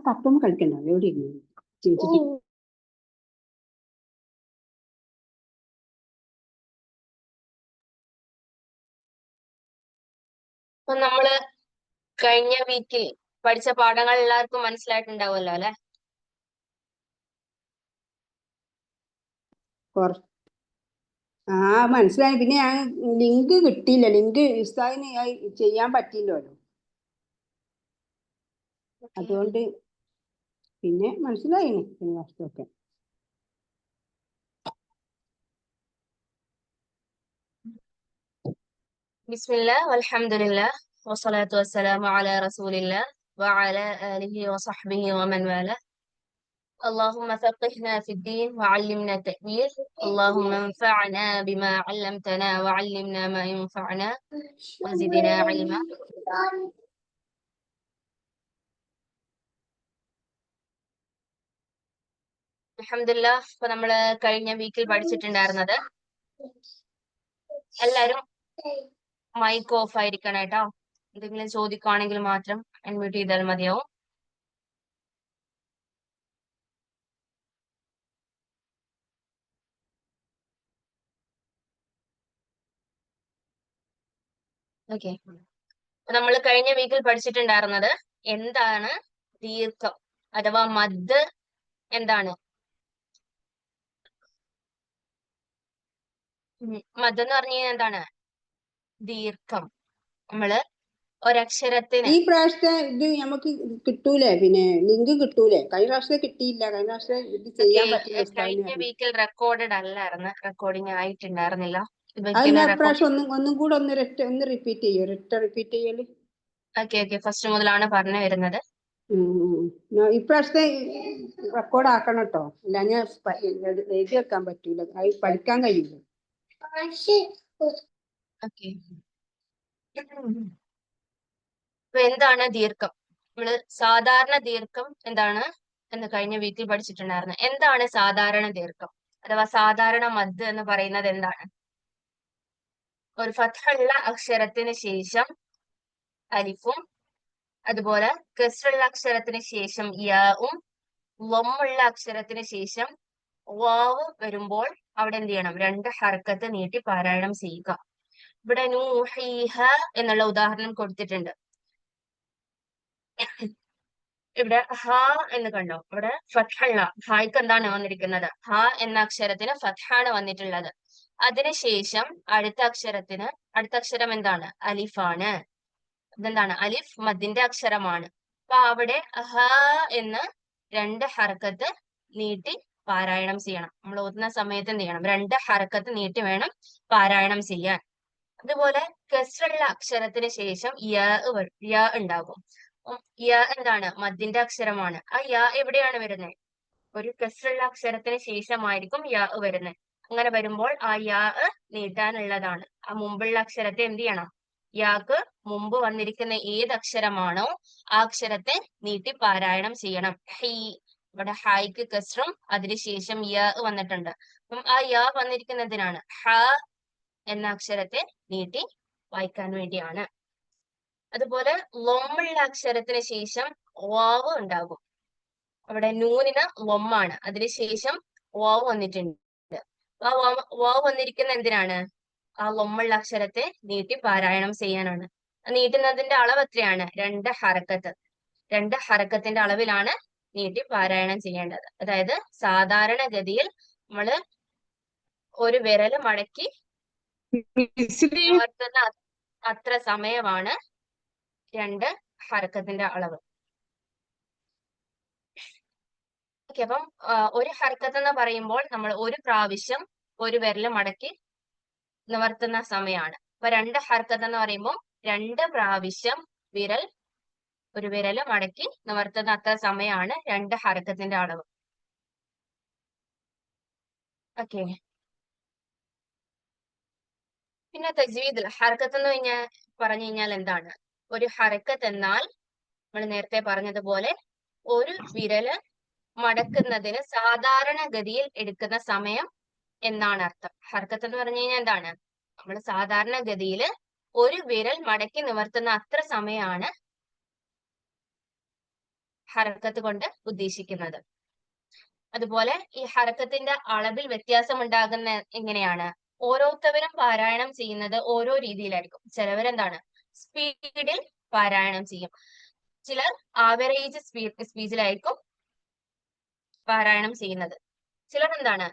കപ്പൊന്നും കളിക്കണ്ട എവിടെ ഇരുന്നു നമ്മള് കഴിഞ്ഞ വീക്കിൽ പഠിച്ച പാഠങ്ങൾ എല്ലാവർക്കും മനസ്സിലായിട്ടുണ്ടാവുമല്ലോ അല്ലെ? മനസ്സിലായി. പിന്നെ ഞാൻ ലിങ്ക് കിട്ടിയില്ല. ലിങ്ക് ഉസ്താദിന് ചെയ്യാൻ പറ്റില്ലല്ലോ, അതുകൊണ്ട് പിന്നെ മനസ്സിലായി പിന്നെ വസ്തുവൊക്കെ. ബിസ്മില്ലാഹ് വൽഹംദുലില്ലാഹ് വസ്സലാത്തു വസ്സലാമു അലാ റസൂലില്ലാഹ് വഅലാ ആലിഹി വസഹ്ബിഹി വമൻ വാല. اللهم فقهنا في الدين وعلمنا التأويل. اللهم انفعنا بما علمتنا وعلمنا ما ينفعنا وزدنا علما. അൽഹംദുലില്ലാഹ്. ഇപ്പൊ നമ്മള് കഴിഞ്ഞ വീക്കിൽ പഠിച്ചിട്ടുണ്ടായിരുന്നത്, എല്ലാരും മൈക്ക് ഓഫ് ആയിരിക്കണം കേട്ടോ. എന്തെങ്കിലും ചോദിക്കുകയാണെങ്കിൽ മാത്രം അൺമ്യൂട്ട് ചെയ്താൽ മതിയാവും. ഓക്കെ, നമ്മൾ കഴിഞ്ഞ വീക്കിൽ പഠിച്ചിട്ടുണ്ടായിരുന്നത് എന്താണ് ദീർഘം അഥവാ മദ് എന്താണ്? മദ് എന്ന് പറഞ്ഞു കഴിഞ്ഞാൽ എന്താണ്? ദീർഘം. നമ്മള് ഒരക്ഷരത്തിന് ഈ പ്രാവശ്യത്തെ ഇത് നമുക്ക് കിട്ടൂലേ, പിന്നെ ലിങ്ക് കിട്ടൂലേ? കഴിഞ്ഞ പ്രാവശ്യത്തെ കിട്ടിയില്ല. കഴിഞ്ഞ പ്രാവശ്യം ഇത് ചെയ്യാൻ പറ്റില്ല. കഴിഞ്ഞ വീക്കിൽ റെക്കോർഡഡ് അല്ലായിരുന്നു, റെക്കോർഡിംഗ് ആയിട്ടുണ്ടായിരുന്നില്ല. പ്രാവശ്യം ഒന്നും കൂടെ ഒന്ന് റിപ്പീറ്റ് ചെയ്യോ? റിപ്പീറ്റ് ചെയ്യല്. ഓക്കെ, ഫസ്റ്റ് മുതലാണ് പറഞ്ഞു വരുന്നത്. ഇപ്രാവശ്യത്തെ റെക്കോർഡ് ആക്കണം കേട്ടോ, അല്ല ഞാൻ എഴുതി വെക്കാൻ പറ്റൂല, പഠിക്കാൻ കഴിയില്ല. എന്താണ് ദീർഘം? നമ്മള് സാധാരണ ദീർഘം എന്താണ് എന്ന് കഴിഞ്ഞ വീക്കിൽ പഠിച്ചിട്ടുണ്ടായിരുന്നു. എന്താണ് സാധാരണ ദീർഘം അഥവാ സാധാരണ മദ് എന്ന് പറയുന്നത് എന്താണ്? ഒരു ഫത്ഹുള്ള അക്ഷരത്തിന് ശേഷം അലിഫും, അതുപോലെ കസ്റുള്ള അക്ഷരത്തിന് ശേഷം യാഉം, ലമ്മുള്ള അക്ഷരത്തിന് ശേഷം വാവ് വരുമ്പോൾ അവിടെ എന്ത് ചെയ്യണം? 2 ഹർക്കത്ത് നീട്ടി പാരായണം ചെയ്യുക. ഇവിടെ നൂഹീഹ എന്നുള്ള ഉദാഹരണം കൊടുത്തിട്ടുണ്ട്. ഇവിടെ ഹ എന്ന് കണ്ടോ? ഇവിടെ ഫത്ഹുള്ള ഹായ്ക്ക് എന്താണ് വന്നിരിക്കുന്നത്? ഹ എന്ന അക്ഷരത്തിന് ഫത്ഹാണ് വന്നിട്ടുള്ളത്. അതിനുശേഷം അടുത്ത അക്ഷരം എന്താണ്? അലിഫാണ്. ഇതെന്താണ്? അലിഫ് മദ്ദിന്റെ അക്ഷരമാണ്. അപ്പൊ അവിടെ ഹ എന്ന് 2 ഹർക്കത്ത് നീട്ടി പാരായണം ചെയ്യണം. നമ്മൾ ഓതുന്ന സമയത്ത് എന്ത് ചെയ്യണം? 2 ഹർക്കത്ത് നീട്ടി വേണം പാരായണം ചെയ്യാൻ. അതുപോലെ കസ്റുള്ള അക്ഷരത്തിന് ശേഷം യ ഉണ്ടാകും. യ എന്താണ്? മദ്ദിന്റെ അക്ഷരമാണ്. ആ യ എവിടെയാണ് വരുന്നത്? ഒരു കസ്റുള്ള അക്ഷരത്തിന് ശേഷമായിരിക്കും യ വരുന്നത്. അങ്ങനെ വരുമ്പോൾ ആ യ നീട്ടാനുള്ളതാണ്. ആ മുമ്പുള്ള അക്ഷരത്തെ എന്ത് ചെയ്യണം? യാക്ക് മുമ്പ് വന്നിരിക്കുന്ന ഏത് അക്ഷരമാണോ ആ അക്ഷരത്തെ നീട്ടി പാരായണം ചെയ്യണം. ഹി, ഇവിടെ ഹായ്ക്ക് കസ്റും അതിനുശേഷം യ വന്നിട്ടുണ്ട്. അപ്പം ആ യ വന്നിരിക്കുന്നതിനാണ് ഹ എന്ന അക്ഷരത്തെ നീട്ടി വായിക്കാൻ വേണ്ടിയാണ്. അതുപോലെ ലൊമ്മുള്ള അക്ഷരത്തിന് ശേഷം വാവ് ഉണ്ടാകും. അവിടെ നൂനിന് ലൊമ്മാണ്, അതിനുശേഷം വാവ് വന്നിട്ടുണ്ട്. ആ വാവ് വന്നിരിക്കുന്ന എന്തിനാണ്? ആ ലൊമ്മുള്ള അക്ഷരത്തെ നീട്ടി പാരായണം ചെയ്യാനാണ്. നീട്ടുന്നതിന്റെ അളവ് എത്രയാണ്? 2 ഹർക്കത്ത്. 2 ഹർക്കത്തിന്റെ അളവിലാണ് നീട്ടി പാരായണം ചെയ്യേണ്ടത്. അതായത് സാധാരണഗതിയിൽ നമ്മള് ഒരു വിരല് മടക്കി അത്ര സമയമാണ് 2 ഹർക്കത്തിന്റെ അളവ്. ഓക്കെ, അപ്പം ഒരു ഹർക്കത്ത് എന്ന് പറയുമ്പോൾ നമ്മൾ ഒരു പ്രാവശ്യം ഒരു വിരല് മടക്കി നിവർത്തുന്ന സമയമാണ്. അപ്പൊ 2 ഹർക്കത്ത് എന്ന് പറയുമ്പോൾ 2 പ്രാവശ്യം ഒരു വിരല് മടക്കി നിവർത്തുന്ന അത്ര സമയമാണ് 2 ഹർക്കത്തിന്റെ അളവ്. ഓക്കെ, പിന്നെ തജ്വീദ് ഹർക്കത്ത് എന്ന് പറഞ്ഞു കഴിഞ്ഞാൽ എന്താണ്? ഒരു ഹർക്കത്ത് എന്നാൽ നമ്മൾ നേരത്തെ പറഞ്ഞതുപോലെ ഒരു വിരല് മടക്കുന്നതിന് സാധാരണഗതിയിൽ എടുക്കുന്ന സമയം എന്നാണ് അർത്ഥം. ഹർക്കത്ത് എന്ന് പറഞ്ഞു കഴിഞ്ഞാൽ എന്താണ്? നമ്മൾ സാധാരണഗതിയിൽ ഒരു വിരൽ മടക്കി നിവർത്തുന്ന അത്ര സമയമാണ് ഹറക്കത്ത് കൊണ്ട് ഉദ്ദേശിക്കുന്നത്. അതുപോലെ ഈ ഹറക്കത്തിന്റെ അളവിൽ വ്യത്യാസം ഉണ്ടാകുന്ന എങ്ങനെയാണ്? ഓരോരുത്തരും പാരായണം ചെയ്യുന്നത് ഓരോ രീതിയിലായിരിക്കും. ചിലവരെന്താണ് സ്പീഡിൽ പാരായണം ചെയ്യും, ചിലർ ആവറേജ് സ്പീഡിലായിരിക്കും പാരായണം ചെയ്യുന്നത്, ചിലർ എന്താണ്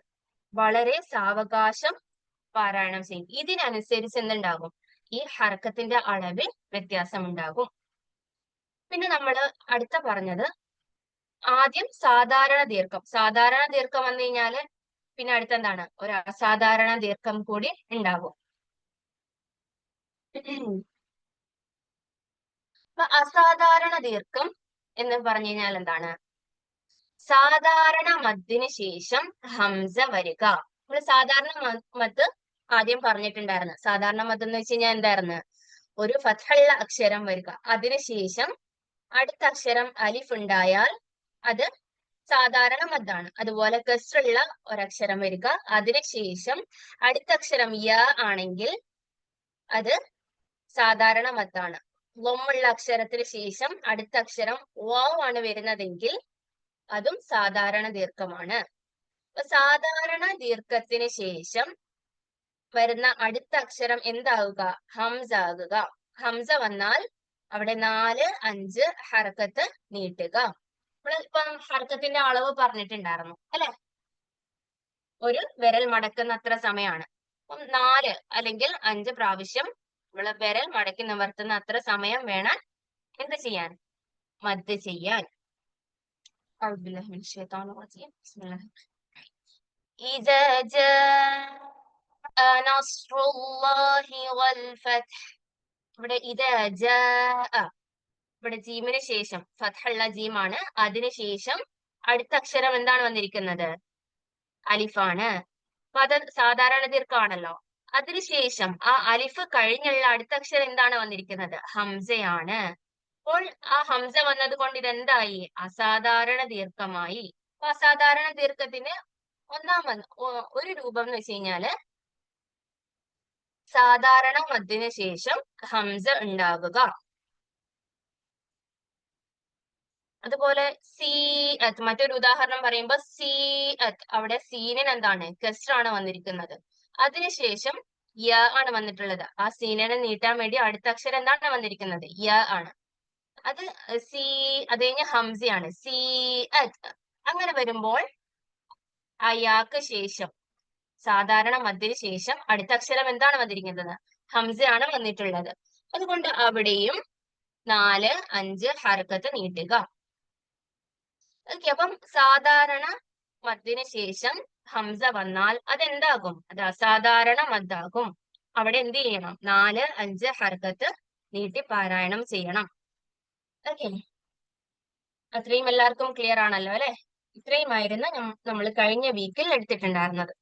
വളരെ സാവകാശം പാരായണം ചെയ്യും. ഇതിനനുസരിച്ച് എന്തുണ്ടാകും? ഈ ഹറക്കത്തിന്റെ അളവിൽ വ്യത്യാസം ഉണ്ടാകും. പിന്നെ നമ്മൾ അടുത്ത പറഞ്ഞത് ആദ്യം സാധാരണ ദീർഘം. സാധാരണ ദീർഘം വന്നു കഴിഞ്ഞാല് പിന്നെ അടുത്ത എന്താണ്? ഒരു അസാധാരണ ദീർഘം കൂടി ഉണ്ടാകും. അപ്പൊ അസാധാരണ ദീർഘം എന്ന് പറഞ്ഞു കഴിഞ്ഞാൽ എന്താണ്? സാധാരണ മദ്ദിന് ശേഷം ഹംസ വരിക. നമ്മൾ സാധാരണ മദ് ആദ്യം പറഞ്ഞിട്ടുണ്ടായിരുന്നു. സാധാരണ മദ് എന്ന് വെച്ച് കഴിഞ്ഞാൽ എന്തായിരുന്നു? ഒരു ഫത്ഹുള്ള അക്ഷരം വരിക, അതിനുശേഷം അടുത്ത അക്ഷരം അലിഫ് ഉണ്ടായാൽ അത് സാധാരണ മദ്ദാണ്. അതുപോലെ കസ്റുള്ള ഒരക്ഷരം വരിക, അതിനുശേഷം അടുത്ത അക്ഷരം യ ആണെങ്കിൽ അത് സാധാരണ മദ്ദാണ്. ലൊമ്മുള്ള അക്ഷരത്തിന് ശേഷം അടുത്ത അക്ഷരം വാവ് ആണ് വരുന്നതെങ്കിൽ അതും സാധാരണ ദീർഘമാണ്. അപ്പൊ സാധാരണ ദീർഘത്തിന് ശേഷം വരുന്ന അടുത്ത അക്ഷരം എന്താവുക? ഹംസ ആകുക. ഹംസ വന്നാൽ അവിടെ 4, 5 ഹർക്കത്ത് നീട്ടുക. ഇപ്പം ഹർക്കത്തിന്റെ അളവ് പറഞ്ഞിട്ടുണ്ടായിരുന്നു അല്ലെ? ഒരു വിരൽ മടക്കുന്ന അത്ര സമയമാണ്. അപ്പം 4 അല്ലെങ്കിൽ 5 പ്രാവശ്യം നമ്മള് വിരൽ മടക്കി നിവർത്തുന്ന അത്ര സമയം വേണം എന്ത് ചെയ്യാൻ? മദ് ചെയ്യാൻ. إذا جاء نصر الله والفتح. ഇവിടെ ഇവിടെ ജീമിന് ശേഷം ഫത്ഹുള്ള ജീമാണ്, അതിനുശേഷം അടുത്ത അക്ഷരം എന്താണ് വന്നിരിക്കുന്നത്? അലിഫാണ്. അപ്പൊ അത് സാധാരണ ദീർഘമാണല്ലോ. അതിനുശേഷം ആ അലിഫ് കഴിഞ്ഞുള്ള അടുത്ത അക്ഷരം എന്താണ് വന്നിരിക്കുന്നത്? ഹംസയാണ്. അപ്പോൾ ആ ഹംസ വന്നത് കൊണ്ട് ഇതെന്തായി? അസാധാരണ ദീർഘമായി. അപ്പൊ അസാധാരണ ദീർഘത്തിന് ഒരു രൂപം എന്ന് വെച്ച് കഴിഞ്ഞാല് സാധാരണ മദ്ദിന് ശേഷം ഹംസ ഉണ്ടാവുക. അതുപോലെ സീഅത്ത്, മറ്റൊരു ഉദാഹരണം പറയുമ്പോൾ സീഅത്ത്, അവിടെ സീനിന് എന്താണ്? കസ്റാണ് വന്നിരിക്കുന്നത്, അതിനുശേഷം യ ആണ് വന്നിട്ടുള്ളത്. ആ സീനിനെ നീട്ടാൻ വേണ്ടി അടുത്ത അക്ഷരം എന്താണ് വന്നിരിക്കുന്നത്? യ ആണ്. അത് അത് കഴിഞ്ഞ ഹംസയാണ്. സീഅത്ത്. അങ്ങനെ വരുമ്പോൾ ആ യാക്ക് ശേഷം സാധാരണ മദ്ദിന് ശേഷം അടുത്ത അക്ഷരം എന്താണ് വന്നിരിക്കുന്നത്? ഹംസയാണ് വന്നിട്ടുള്ളത്. അതുകൊണ്ട് അവിടെയും 4, 5 ഹർക്കത്ത് നീട്ടുക. ഓക്കെ. അപ്പം സാധാരണ മദ്ദിന് ശേഷം ഹംസ വന്നാൽ അതെന്താകും? അത് അസാധാരണ മദ്ദാകും. അവിടെ എന്ത് ചെയ്യണം? 4, 5 ഹർക്കത്ത് നീട്ടി പാരായണം ചെയ്യണം. ഓക്കെ, അത്രയും എല്ലാവർക്കും ക്ലിയർ ആണല്ലോ അല്ലെ? ഇത്രയുമായിരുന്നു നമ്മൾ കഴിഞ്ഞ വീക്കിൽ എടുത്തിട്ടുണ്ടായിരുന്നത്.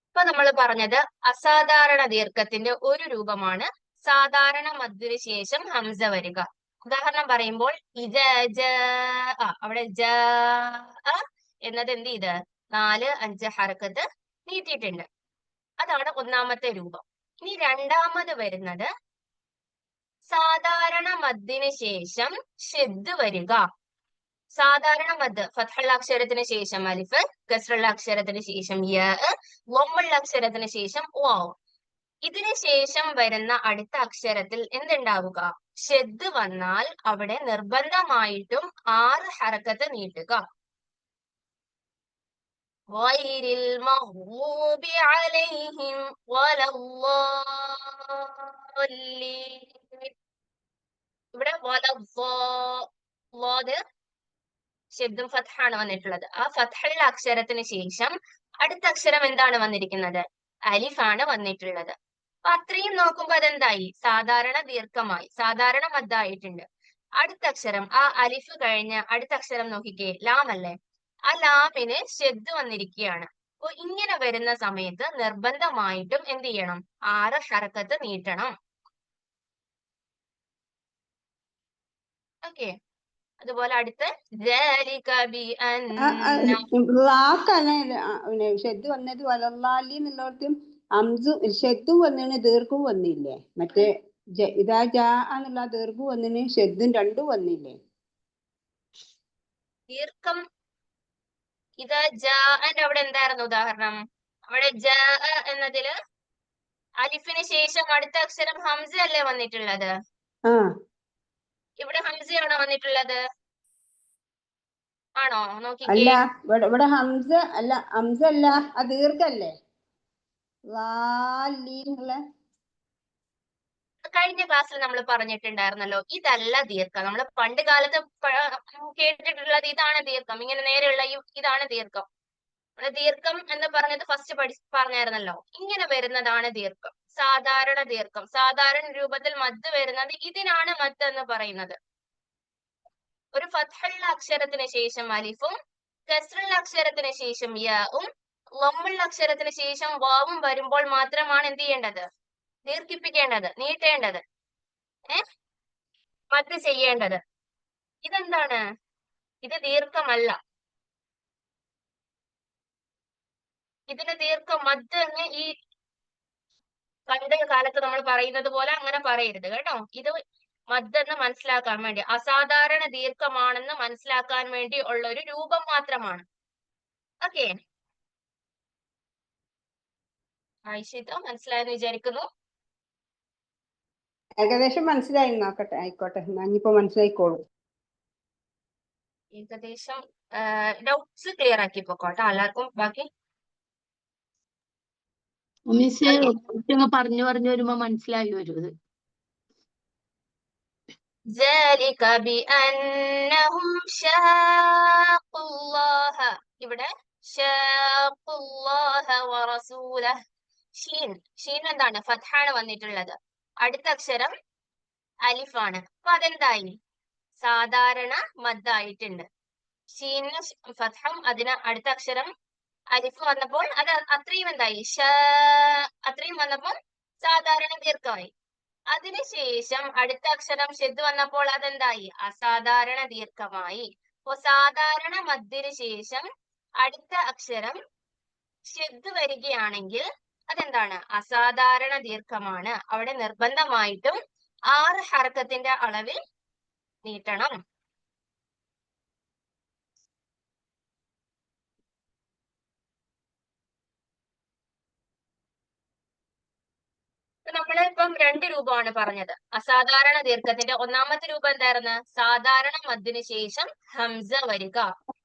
ഇപ്പൊ നമ്മൾ പറഞ്ഞത് അസാധാരണ ദീർഘത്തിന്റെ ഒരു രൂപമാണ് സാധാരണ മദ്ദിന് ശേഷം ഹംസ വരിക. ഉദാഹരണം പറയുമ്പോൾ അവിടെ ജ എന്നത് എന്ത് ചെയ്ത് 4, 5 ഹർക്കത്ത് നീട്ടിയിട്ടുണ്ട്. അതാണ് ഒന്നാമത്തെ രൂപം. ഇനി രണ്ടാമത് വരുന്നത് സാധാരണ മദ്ദിന് ശേഷം ഷെദ് വരിക. സാധാരണ മദ് ഫത്ഹുള്ള അക്ഷരത്തിന് ശേഷം അലിഫ്, കസ്റുള്ള അക്ഷരത്തിന് ശേഷം യ, ലൊമ്മുള്ള അക്ഷരത്തിന് ശേഷം വാവ്. ഇതിന് ശേഷം വരുന്ന അടുത്ത അക്ഷരത്തിൽ എന്തുണ്ടാവുക? ഷെദ് വന്നാൽ അവിടെ നിർബന്ധമായിട്ടും 6 ഹർക്കത്ത് നീട്ടുക. ഗൈരിൽ മഗ്ദൂബി അലൈഹിം വലദ്ദാലിൻ. ഇവിടെ ശബ്ദം ഫത്ഹാണ് വന്നിട്ടുള്ളത്. ആ ഫത്ഹുള്ള അക്ഷരത്തിന് ശേഷം അടുത്ത അക്ഷരം എന്താണ് വന്നിരിക്കുന്നത്? അലിഫാണ് വന്നിട്ടുള്ളത്. അപ്പൊ അത്രയും നോക്കുമ്പോ അതെന്തായി? സാധാരണ ദീർഘമായി, സാധാരണ മദ്ദായിട്ടുണ്ട്. അടുത്ത അക്ഷരം ആ അലിഫ് കഴിഞ്ഞ അടുത്ത അക്ഷരം നോക്കിക്കേ, ലാം അല്ലേ? ആ ലാമിന് ഷെദ് വന്നിരിക്കുകയാണ്. അപ്പൊ ഇങ്ങനെ വരുന്ന സമയത്ത് നിർബന്ധമായിട്ടും എന്ത് ചെയ്യണം? 6 ഹർക്കത്ത് നീട്ടണം. ഓക്കെ, അതുപോലെ അടുത്ത് വാക്കാണ് പിന്നെ ഷെദ് വന്നത് വലല്ലാലി എന്നുള്ളടത്തും ഷെദും വന്നിന് ദീർഘവും വന്നില്ലേ? മറ്റേ ഇതാ ജാ എന്നുള്ള ദീർഘം വന്നിന് ഷെദും രണ്ടും വന്നില്ലേ? ദീർഘം ഇതാ ജാഅന്റെ അവിടെ എന്തായിരുന്നു ഉദാഹരണം? അവിടെ ജാ എന്നതില് അലിഫിന് ശേഷം അടുത്ത അക്ഷരം ഹംസ അല്ലേ വന്നിട്ടുള്ളത്? ആ ഇവിടെ ഹംസയാണോ വന്നിട്ടുള്ളത്? ആണോ? നോക്കിക്കേ. അല്ല, ഇവിടെ ഹംസ അല്ല, ഹംസ അല്ല, ആ ദീർഘല്ലേ എന്നുള്ള. കഴിഞ്ഞ ക്ലാസ്സിൽ നമ്മൾ പറഞ്ഞിട്ടുണ്ടായിരുന്നല്ലോ, ഇതല്ല ദീർഘം. നമ്മൾ പണ്ട് കാലത്ത് കേട്ടിട്ടുള്ളത് ഇതാണ് ദീർഘം, ഇങ്ങനെ നേരെയുള്ള ഇതാണ് ദീർഘം. ദീർഘം എന്ന് പറഞ്ഞത് ഫസ്റ്റ് പറഞ്ഞായിരുന്നല്ലോ. ഇങ്ങനെ വരുന്നതാണ് ദീർഘം, സാധാരണ ദീർഘം. സാധാരണ രൂപത്തിൽ മദ് വരുന്നത് ഇതിനാണ് മദ് എന്ന് പറയുന്നത്. ഒരു ഫത്ഹുള്ള അക്ഷരത്തിന് ശേഷം അലിഫും കസ്റുള്ള അക്ഷരത്തിന് ശേഷം യാഉം ലമ്മുള്ള അക്ഷരത്തിന് ശേഷം വാവും വരുമ്പോൾ മാത്രമാണ് എന്ത് ചെയ്യേണ്ടത്? ദീർഘിപ്പിക്കേണ്ടത്, നീട്ടേണ്ടത്, മദ് ചെയ്യേണ്ടത്. ഇതെന്താണ്? ഇത് ദീർഘമല്ല. ഇതിന് ദീർഘം മദ് എന്ന് ഈ പണ്ട് കാലത്ത് നമ്മൾ പറയുന്നത് പോലെ അങ്ങനെ പറയരുത് കേട്ടോ. ഇത് മദ് എന്ന് മനസ്സിലാക്കാൻ വേണ്ടി, അസാധാരണ ദീർഘമാണെന്ന് മനസ്സിലാക്കാൻ വേണ്ടി ഉള്ള ഒരു രൂപം മാത്രമാണ്. ഓക്കെ, ആയിഷിത മനസ്സിലായെന്ന് വിചാരിക്കുന്നു. ഏകദേശം മനസ്സിലായി. നോക്കട്ടെ, ആയിക്കോട്ടെ, ഇനിയിപ്പോ മനസ്സിലായിക്കോളൂ. ഏകദേശം ഡൗട്ട്സ് ക്ലിയർ ആക്കി പോക്കോട്ടെ എല്ലാവർക്കും. ബാക്കി പറഞ്ഞു പറഞ്ഞു വരുമ്പോ മനസ്സിലായി വരും. ذلك بأنهم شاقوا الله. ഇവിടെ شاقوا الله ورسوله. ഷീൻ എന്താണ്? ഫത്ഹാണ് വന്നിട്ടുള്ളത്. അടുത്ത അക്ഷരം അലിഫാണ്. അപ്പൊ അതെന്തായി? സാധാരണ മദ്ദായിട്ടുണ്ട്. ഷീന് ഫത്ഹം, അതിന് അടുത്ത അക്ഷരം അലിഫ് വന്നപ്പോൾ അത് അത്രയും എന്തായി? അത്രയും വന്നപ്പോൾ സാധാരണ ദീർഘമായി. അതിനുശേഷം അടുത്ത അക്ഷരം ഷെദ് വന്നപ്പോൾ അതെന്തായി? അസാധാരണ ദീർഘമായി. അപ്പൊ സാധാരണ മദ്ദിന് ശേഷം അടുത്ത അക്ഷരം ഷെദ് വരികയാണെങ്കിൽ അതെന്താണ്? അസാധാരണ ദീർഘമാണ്. അവിടെ നിർബന്ധമായിട്ടും 6 ഹർക്കത്തിന്റെ അളവിൽ നീട്ടണം. നമ്മളിപ്പം 2 രൂപമാണ് പറഞ്ഞത്. അസാധാരണ ദീർഘത്തിന്റെ ഒന്നാമത്തെ രൂപം എന്തായിരുന്നു? സാധാരണ മദ്ദിന് ശേഷം ഹംസ വരിക.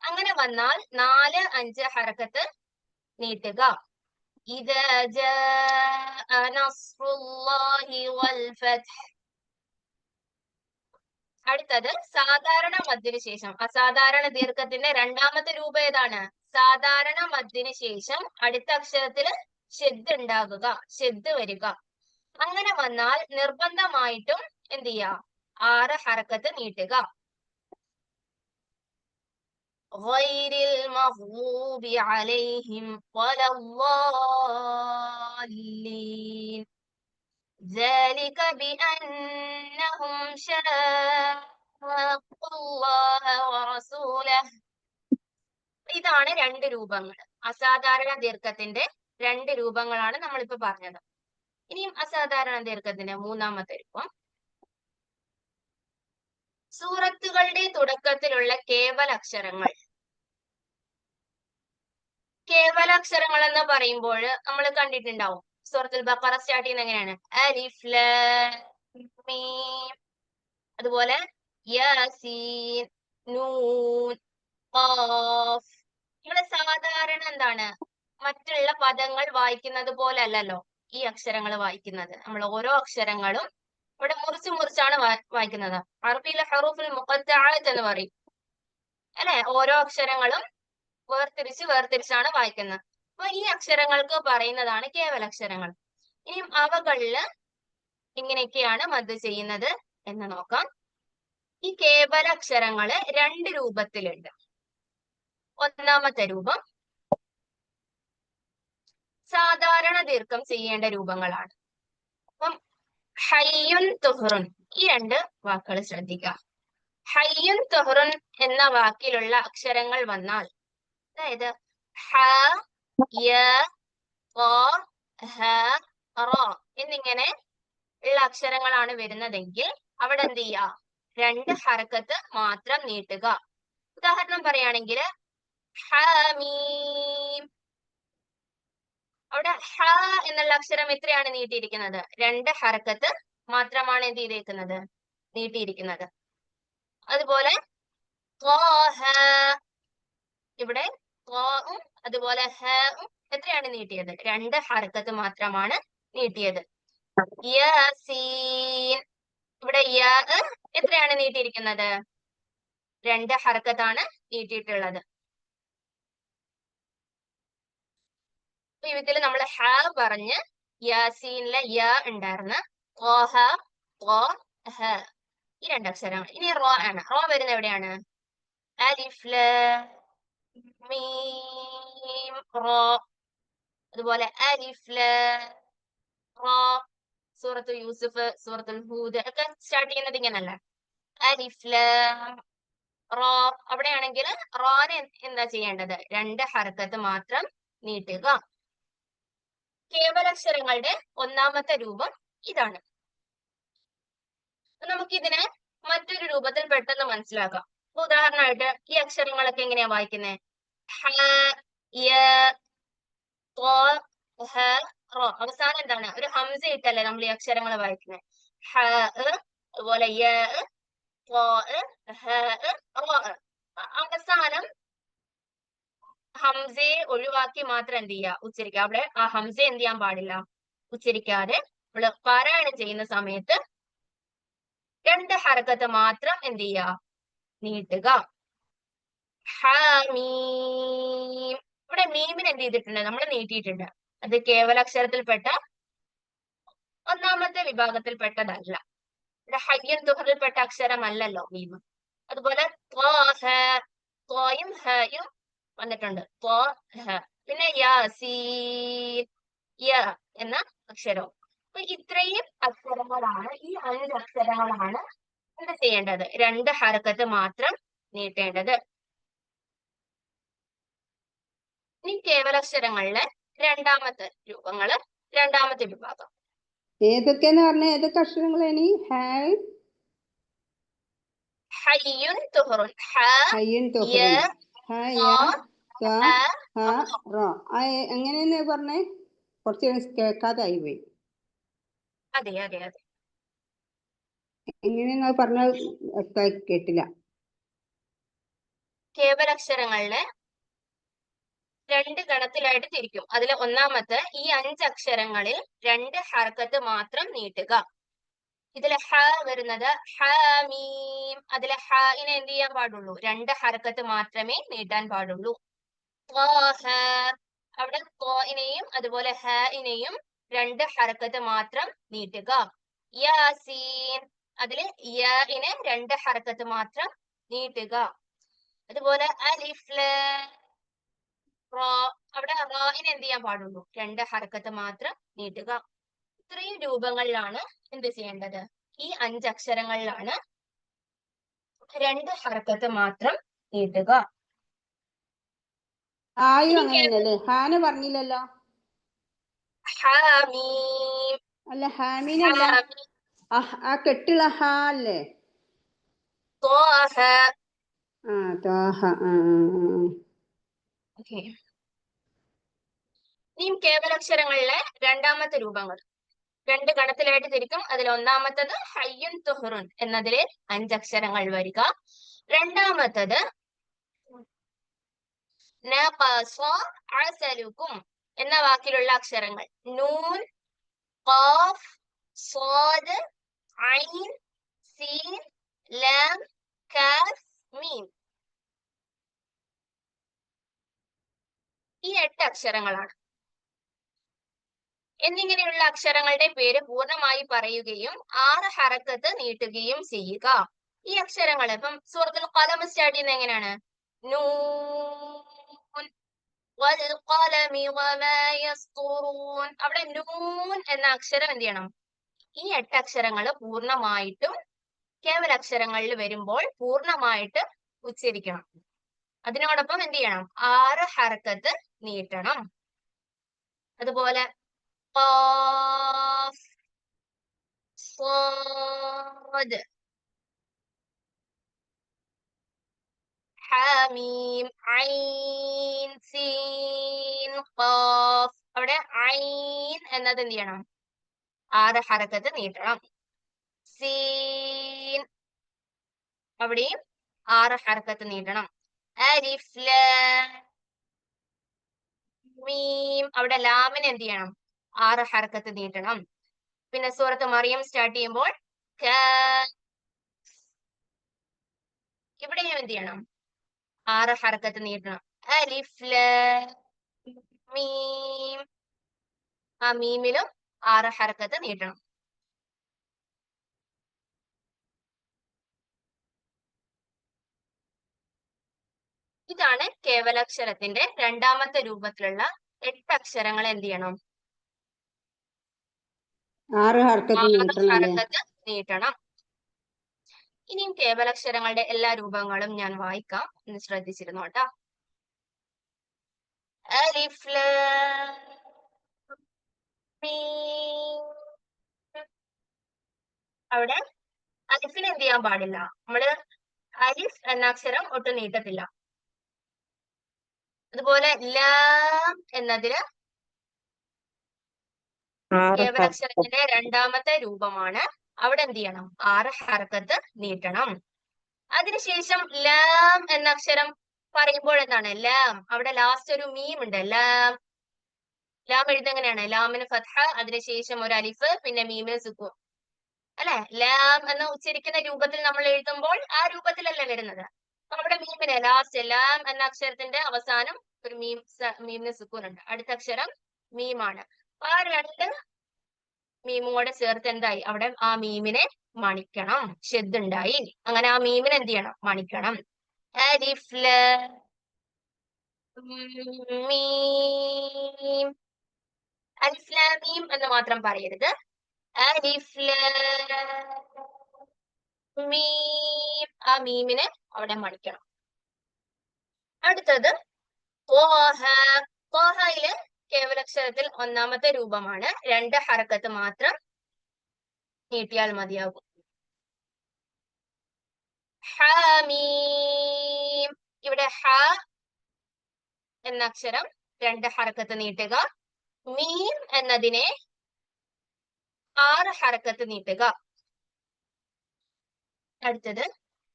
അങ്ങനെ വന്നാൽ 4, 5 ഹർക്കത്ത് നീട്ടുക. ഇദാ ജാഅ നസ്റുല്ലാഹി വൽ ഫത്ഹ്. അടുത്തത് സാധാരണ മദ്ദിന് ശേഷം, അസാധാരണ ദീർഘത്തിന്റെ രണ്ടാമത്തെ രൂപം ഏതാണ്? സാധാരണ മദ്ദിന് ശേഷം അടുത്ത അക്ഷരത്തിൽ ഷെദ് ഉണ്ടാകുക, ഷെദ് വരിക. അങ്ങനെ വന്നാൽ നിർബന്ധമായിട്ടും എന്ത് ചെയ്യാ? 6 ഹർക്കത്ത് നീട്ടുക. ഗൈരിൽ മഗ്ദൂബി അലൈഹിം വലദ്ദാല്ലീൻ. ذلك بأنهم شاقوا الله ورسوله. ഇതാണ് 2 രൂപങ്ങൾ. അസാധാരണ ദീർഘത്തിന്റെ 2 രൂപങ്ങളാണ് നമ്മളിപ്പോ പറഞ്ഞത്. ഇനിയും അസാധാരണ ദീർഘത്തിന്റെ മൂന്നാമത്തെ രൂപം. സൂറത്തുകളുടെ തുടക്കത്തിലുള്ള കേവലാക്ഷരങ്ങൾ. കേവലാക്ഷരങ്ങൾ എന്ന് പറയുമ്പോൾ നമ്മൾ കണ്ടിട്ടുണ്ടാവും, സൂറത്തുൽ ബഖറ സ്റ്റാർട്ട് ചെയ്യുന്നത് എങ്ങനെയാണ്? അലിഫ് ലാം മീം. അതുപോലെ യാസീൻ, നൂൻ, ഖാഫ്. നമ്മൾ സാധാരണ എന്താണ്? മറ്റുള്ള പദങ്ങൾ വായിക്കുന്നത് പോലെ അല്ലല്ലോ ഈ അക്ഷരങ്ങൾ വായിക്കുന്നത്. നമ്മൾ ഓരോ അക്ഷരങ്ങളും ഇവിടെ മുറിച്ച് മുറിച്ചാണ് വായിക്കുന്നത്. അറബിയിലെ ഹറൂഫുൽ മുഖത്തഅത്ത് എന്ന് പറയും അല്ലെ? ഓരോ അക്ഷരങ്ങളും വേർതിരിച്ചാണ് വായിക്കുന്നത്. അപ്പൊ ഈ അക്ഷരങ്ങൾക്ക് പറയുന്നതാണ് കേവലാക്ഷരങ്ങൾ. ഇനിയും അവകളില് എങ്ങനെയൊക്കെയാണ് മദ് ചെയ്യുന്നത് എന്ന് നോക്കാം. ഈ കേവലാക്ഷരങ്ങള് 2 രൂപത്തിലുണ്ട്. ഒന്നാമത്തെ രൂപം സാധാരണ ദീർഘം ചെയ്യേണ്ട രൂപങ്ങളാണ്. അപ്പം ഹയ്യുൻ തുഹ്റുൻ ഈ രണ്ട് വാക്കുകൾ ശ്രദ്ധിക്കുക. ഹയ്യുൻ തുഹ്റുൻ എന്ന വാക്കിലുള്ള അക്ഷരങ്ങൾ വന്നാൽ, അതായത് ഹ, യ, ഖ, ഹ, റ എന്നിങ്ങനെ ഉള്ള അക്ഷരങ്ങളാണ് വരുന്നതെങ്കിൽ അവിടെ എന്ത് ചെയ്യുക? രണ്ട് ഹർക്കത്ത് മാത്രം നീട്ടുക. ഉദാഹരണം പറയുകയാണെങ്കിൽ ഹമീം, അവിടെ ഹ എന്നുള്ള അക്ഷരം എത്രയാണ് നീട്ടിയിരിക്കുന്നത്? രണ്ട് ഹർക്കത്ത് മാത്രമാണ് എന്ത് ചെയ്തേക്കുന്നത്? നീട്ടിയിരിക്കുന്നത്. അതുപോലെ ത്വാഹ, ഇവിടെ ത്വാഉം അതുപോലെ ഹഉം എത്രയാണ് നീട്ടിയത്? രണ്ട് ഹർക്കത്ത് മാത്രമാണ് നീട്ടിയത്. യാസീൻ, ഇവിടെ യാ എത്രയാണ് നീട്ടിയിരിക്കുന്നത്? രണ്ട് ഹർക്കത്താണ് നീട്ടിയിട്ടുള്ളത്. ഇതിൽ നമ്മൾ ഹ പറഞ്ഞ് യാസീനിലെ യ ഉണ്ടായിരുന്ന ത്വാഹ, ത്വാഹ ഈ രണ്ടക്ഷരങ്ങൾ. ഇനി റോ ആണ്. റോ വരുന്നത് എവിടെയാണ്? അലിഫ് ലാം മീം റോ. അതുപോലെ അലിഫ് ലാം റോ. സൂറത്തുൽ യൂസുഫ്, സൂറത്തുൽ ഹൂദ് ഒക്കെ സ്റ്റാർട്ട് ചെയ്യുന്നത് ഇങ്ങനല്ല. അലിഫ് ലാം റോ. അവിടെയാണെങ്കിൽ റോനെ എന്താ ചെയ്യേണ്ടത്? രണ്ട് ഹർക്കത്ത് മാത്രം നീട്ടുക. കേവലാക്ഷരങ്ങളുടെ ഒന്നാമത്തെ രൂപം ഇതാണ്. നമുക്കിതിനെ മറ്റൊരു രൂപത്തിൽ പെട്ടെന്ന് മനസ്സിലാക്കാം. ഉദാഹരണമായിട്ട് ഈ അക്ഷരങ്ങളൊക്കെ എങ്ങനെയാ വായിക്കുന്നത്? ഹ, യ, ത്വ, ഹ, റോ. അവസാനം എന്താണ്? ഒരു ഹംസ ഇട്ടല്ലേ നമ്മൾ ഈ അക്ഷരങ്ങൾ വായിക്കുന്നത്. ഹ, അതുപോലെ യ, ത്വ, ഹ, റോ. അവസാനം ഹംസയെ ഒഴിവാക്കി മാത്രം എന്ത് ചെയ്യുക? ഉച്ചരിക്കുക. അവിടെ ആ ഹംസ എന്ത് ചെയ്യാൻ പാടില്ല? ഉച്ചരിക്കാതെ നമ്മള് പാരായണം ചെയ്യുന്ന സമയത്ത് രണ്ട് ഹർക്കത്ത് മാത്രം എന്ത് ചെയ്യുക? നീട്ടുക. ഹമീം, ഇവിടെ മീമിന് എന്ത് ചെയ്തിട്ടുണ്ട്? നമ്മൾ നീട്ടിയിട്ടുണ്ട്. അത് കേവലാക്ഷരത്തിൽപ്പെട്ട ഒന്നാമത്തെ വിഭാഗത്തിൽപ്പെട്ടതല്ല. ഇവിടെ ഹയ്യൻ തുഹറിൽപ്പെട്ട അക്ഷരമല്ലല്ലോ മീം. അതുപോലെ ത്വാഹ, ത്വയും ഹയും വന്നിട്ടുണ്ട്. ത്വാഹ. പിന്നെ യാസീൻ, യ എന്ന അക്ഷരവും. അപ്പൊ ഇത്രയും അക്ഷരങ്ങളാണ്, ഈ 5 അക്ഷരങ്ങളാണ് എന്ത് ചെയ്യേണ്ടത്? രണ്ട് ഹർക്കത്ത് മാത്രം നീട്ടേണ്ടത്. ഇനി കേവലാക്ഷരങ്ങളിലെ രണ്ടാമത്തെ രൂപങ്ങള്, രണ്ടാമത്തെ വിഭാഗം. ഏതൊക്കെയെന്ന് പറഞ്ഞ ഏതൊക്കെ അക്ഷരങ്ങളാണ്? ഹയ്യുൻ തുഹ്റുൻ. ഹ, ഹയ്യുൻ യ, തുഹ്റുൻ, ഹ, യ, ത, ഹ, ഹ, റ. എങ്ങനെയെന്ന് പറഞ്ഞേ? കുറച്ച് കേൾക്കാതായി പോയി. അതെ അതെ അതെ. എങ്ങനെയെന്ന് പറഞ്ഞ കേട്ടില്ല. കേവലാക്ഷരങ്ങളിലെ രണ്ട് ഗണത്തിലായിട്ട് തിരിക്കും. അതിൽ ഒന്നാമത്തെ ഈ 5 അക്ഷരങ്ങളിൽ രണ്ട് ഹർക്കത്ത് മാത്രം നീട്ടുക. ഇതിലെ ഹ വരുന്നത് ഹമീം. അതിലെ ഹഇനെ എന്ത് ചെയ്യാൻ പാടുള്ളൂ? രണ്ട് ഹർക്കത്ത് മാത്രമേ നീട്ടാൻ പാടുള്ളൂ. ത്വാഹ, അവിടെ ത്വാഇനെയും അതുപോലെ ഹഇനെയും രണ്ട് ഹർക്കത്ത് മാത്രം നീട്ടുക. യാസീൻ, അതില് യഇനെ രണ്ട് ഹർക്കത്ത് മാത്രം നീട്ടുക. അതുപോലെ അലിഫ് ലാം റോ, അവിടെ റാഇനെ എന്ത് ചെയ്യാൻ പാടുള്ളൂ? രണ്ട് ഹർക്കത്ത് മാത്രം നീട്ടുക. ഇത്രയും രൂപങ്ങളിലാണ് എന്ത് ചെയ്യേണ്ടത്? ഈ 5 അക്ഷരങ്ങളിലാണ് രണ്ട് ഹർക്കത്ത് മാത്രം നീട്ടുക. ആയും അങ്ങനെ തന്നെയല്ലേ? ഹാന് പറഞ്ഞില്ലല്ലോ. ഹമീം, അല്ല ഹാമീനല്ല, ആ കെട്ടുള്ള ഹ അല്ലേ? ത്വാഹ. ആ ത്വാഹ. ഓക്കെ. ഇനിയും കേവലാക്ഷരങ്ങളിലെ രണ്ടാമത്തെ രൂപങ്ങൾ രണ്ട് ഗണത്തിലായിട്ട് തിരിക്കും. അതിൽ ഒന്നാമത്തത് ഹയ്യുൻ തുഹ്റുൻ എന്നതിലെ 5 അക്ഷരങ്ങൾ വരിക. രണ്ടാമത്തത് നഖസ അസലുക്കും എന്ന വാക്കിലുള്ള അക്ഷരങ്ങൾ. നൂൻ, ഖാഫ്, സ്വാദ്, ഐൻ, സീൻ, ലാം, കാഫ്, മീം. ഈ 8 അക്ഷരങ്ങളാണ്. എന്നിങ്ങനെയുള്ള അക്ഷരങ്ങളുടെ പേര് പൂർണ്ണമായി പറയുകയും 6 ഹറക്കത്ത് നീട്ടുകയും ചെയ്യുക. ഈ അക്ഷരങ്ങൾ ഇപ്പം സൂറത്തുൽ ഖലം സ്റ്റാർട്ട് ചെയ്യുന്നത് എങ്ങനെയാണ്? നൂൻ, വൽഖലമി വമാ യസ്തുറൂൻ. അവിടെ നൂൻ എന്ന അക്ഷരം എന്ത് ചെയ്യണം? ഈ 8 അക്ഷരങ്ങൾ പൂർണ്ണമായിട്ടും കേവലാക്ഷരങ്ങളിൽ വരുമ്പോൾ പൂർണ്ണമായിട്ട് ഉച്ചരിക്കണം. അതിനോടൊപ്പം എന്ത് ചെയ്യണം? 6 ഹർക്കത്ത് നീട്ടണം. അതുപോലെ ഖാഫ്, സ്വാദ്, ഹാമീം, ഐൻ, സീൻ, ഖാഫ്. അവിടെ ഐൻ എന്നത് എന്ത് ചെയ്യണം? 6 ഹർക്കത്ത് നീട്ടണം. സീൻ അവിടെയും 6 ഹർക്കത്ത് നീട്ടണം. അലിഫ് ലാം മീം അവിടെ ലാമിന് എന്ത് ചെയ്യണം? 6 ഹർക്കത്ത് നീട്ടണം. പിന്നെ സൂറത്ത് മറിയം സ്റ്റാർട്ട് ചെയ്യുമ്പോൾ ഇവിടെയും എന്ത് ചെയ്യണം? 6 ഹർക്കത്ത് നീട്ടണം. അലിഫ് ലാം മീം ആ മീമിലും 6 ഹർക്കത്ത് നീട്ടണം. ഇതാണ് കേവലാക്ഷരത്തിന്റെ രണ്ടാമത്തെ രൂപത്തിലുള്ള 8 അക്ഷരങ്ങൾ എന്ത് ചെയ്യണം? 6 ഹർക്കത്ത് 6 നീട്ടണം അല്ലേ? ഹർക്കത്ത് നീട്ടണം. ഇനിയും കേവലാക്ഷരങ്ങളുടെ എല്ലാ രൂപങ്ങളും ഞാൻ വായിക്കാം, ഒന്ന് ശ്രദ്ധിച്ചിരുന്നു കേട്ടോ. അലിഫ് ലാം മീം. അവിടെ അലിഫിന് എന്ത് ചെയ്യാൻ പാടില്ല? നമ്മള് അലിഫ് എന്ന അക്ഷരം ഒട്ടും നീട്ടത്തില്ല. അതുപോലെ ലാം എന്നതിന് കേവലാക്ഷരത്തിന്റെ രണ്ടാമത്തെ രൂപമാണ്. അവിടെ എന്ത് ചെയ്യണം? 6 ഹർക്കത്ത് നീട്ടണം. അതിനുശേഷം ലാം എന്ന അക്ഷരം പറയുമ്പോൾ എന്താണ്? ലാം അവിടെ ലാസ്റ്റ് ഒരു മീം ഉണ്ട്. ലാം ലാം എഴുതെങ്ങനെയാണ്? ലാമിന് ഫത്ഹ, അതിനുശേഷം ഒരു അലിഫ്, പിന്നെ മീമിന് സുക്കൂൻ അല്ലെ? ലാം എന്ന് ഉച്ചരിക്കുന്ന രൂപത്തിൽ നമ്മൾ എഴുതുമ്പോൾ ആ രൂപത്തിലല്ല വരുന്നത്. അവിടെ മീമിന് ലാസ്റ്റ് ലാം എന്ന അക്ഷരത്തിന്റെ അവസാനം ഒരു മീമിന് സുക്കൂൻ ഉണ്ട്. അടുത്ത അക്ഷരം മീമാണ്. ആ 2 മീമും കൂടെ ചേർത്ത് എന്തായി? അവിടെ ആ മീമിനെ മണിക്കണം. ഷെദ്ദുണ്ടായി. അങ്ങനെ ആ മീമിനെ എന്ത് ചെയ്യണം? മണിക്കണം. അലിഫ് ലാം മീം. അലിഫ് ലാം മീം എന്ന് മാത്രം പറയരുത്. അലിഫ് ലാം മീം ആ മീമിനെ അവിടെ മണിക്കണം. അടുത്തത് ത്വാഹ. ത്വാഹയില് കേവലാക്ഷരത്തിൽ ഒന്നാമത്തെ രൂപമാണ്. 2 ഹർക്കത്ത് മാത്രം നീട്ടിയാൽ മതിയാകും. ഹാമീം. ഇവിടെ ഹ എന്ന അക്ഷരം 2 ഹർക്കത്ത് നീട്ടുക. മീം എന്നതിനെ 6 ഹർക്കത്ത് നീട്ടുക. അടുത്തത്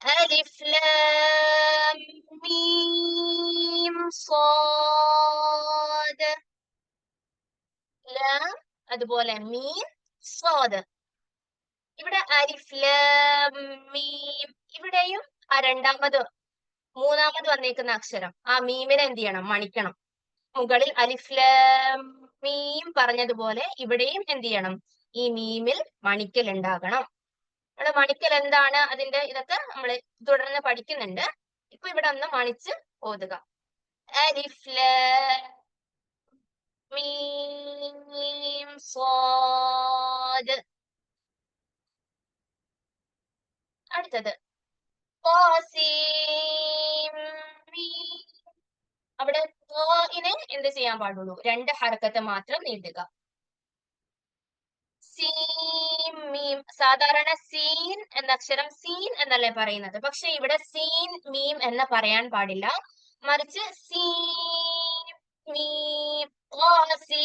അലിഫ് ലാം മീം സ്വാദ്. ലാം അതുപോലെ മീം സ്വാദ്. ഇവിടെ അലിഫ് ലാം മീം ഇവിടെയും ആ മൂന്നാമത് വന്നേക്കുന്ന അക്ഷരം ആ മീമിനെ എന്ത് ചെയ്യണം? മണിക്കണം. മുകളിൽ അലിഫ് ലാം മീം പറഞ്ഞതുപോലെ ഇവിടെയും എന്ത് ചെയ്യണം? ഈ മീമിൽ മണിക്കൽ ഉണ്ടാകണം. നമ്മുടെ മണിക്കൽ എന്താണ്, അതിന്റെ ഇതൊക്കെ നമ്മൾ തുടർന്ന് പഠിക്കുന്നുണ്ട്. ഇപ്പൊ ഇവിടെ ഒന്ന് മണിച്ച് ഓതുക. അലിഫ് ലാം മീം സ്വാദ്. അടുത്തത് ത്വാസീം മീം. അവിടെ ത്വാഇനെ എന്ത് ചെയ്യാൻ പാടുള്ളൂ? 2 ഹർക്കത്ത് മാത്രം നീട്ടുക. സീൻ മീം. സാധാരണ സീൻ എന്ന അക്ഷരം സീൻ എന്നല്ലേ പറയുന്നത്. പക്ഷെ ഇവിടെ സീൻ മീം എന്ന് പറയാൻ പാടില്ല. മറിച്ച് സീൻ മീം ത്വാസീം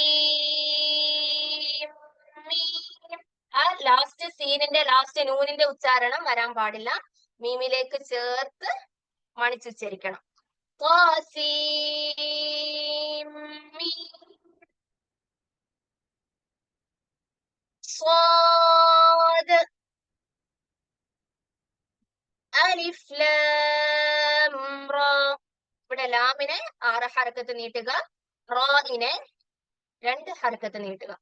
മീം. ആ ലാസ്റ്റ് സീനിന്റെ ലാസ്റ്റ് നൂനിന്റെ ഉച്ചാരണം വരാൻ പാടില്ല. മീമിലേക്ക് ചേർത്ത് മണിച്ചുച്ചരിക്കണം. ത്വാസീം മീം സ്വാദ്. അലിഫ് ലാം റാ. ഇവിടെ ലാമിനെ 6 ഹർക്കത്ത് നീട്ടുക. റാഇനെ 2 ഹർക്കത്ത് നീട്ടുക.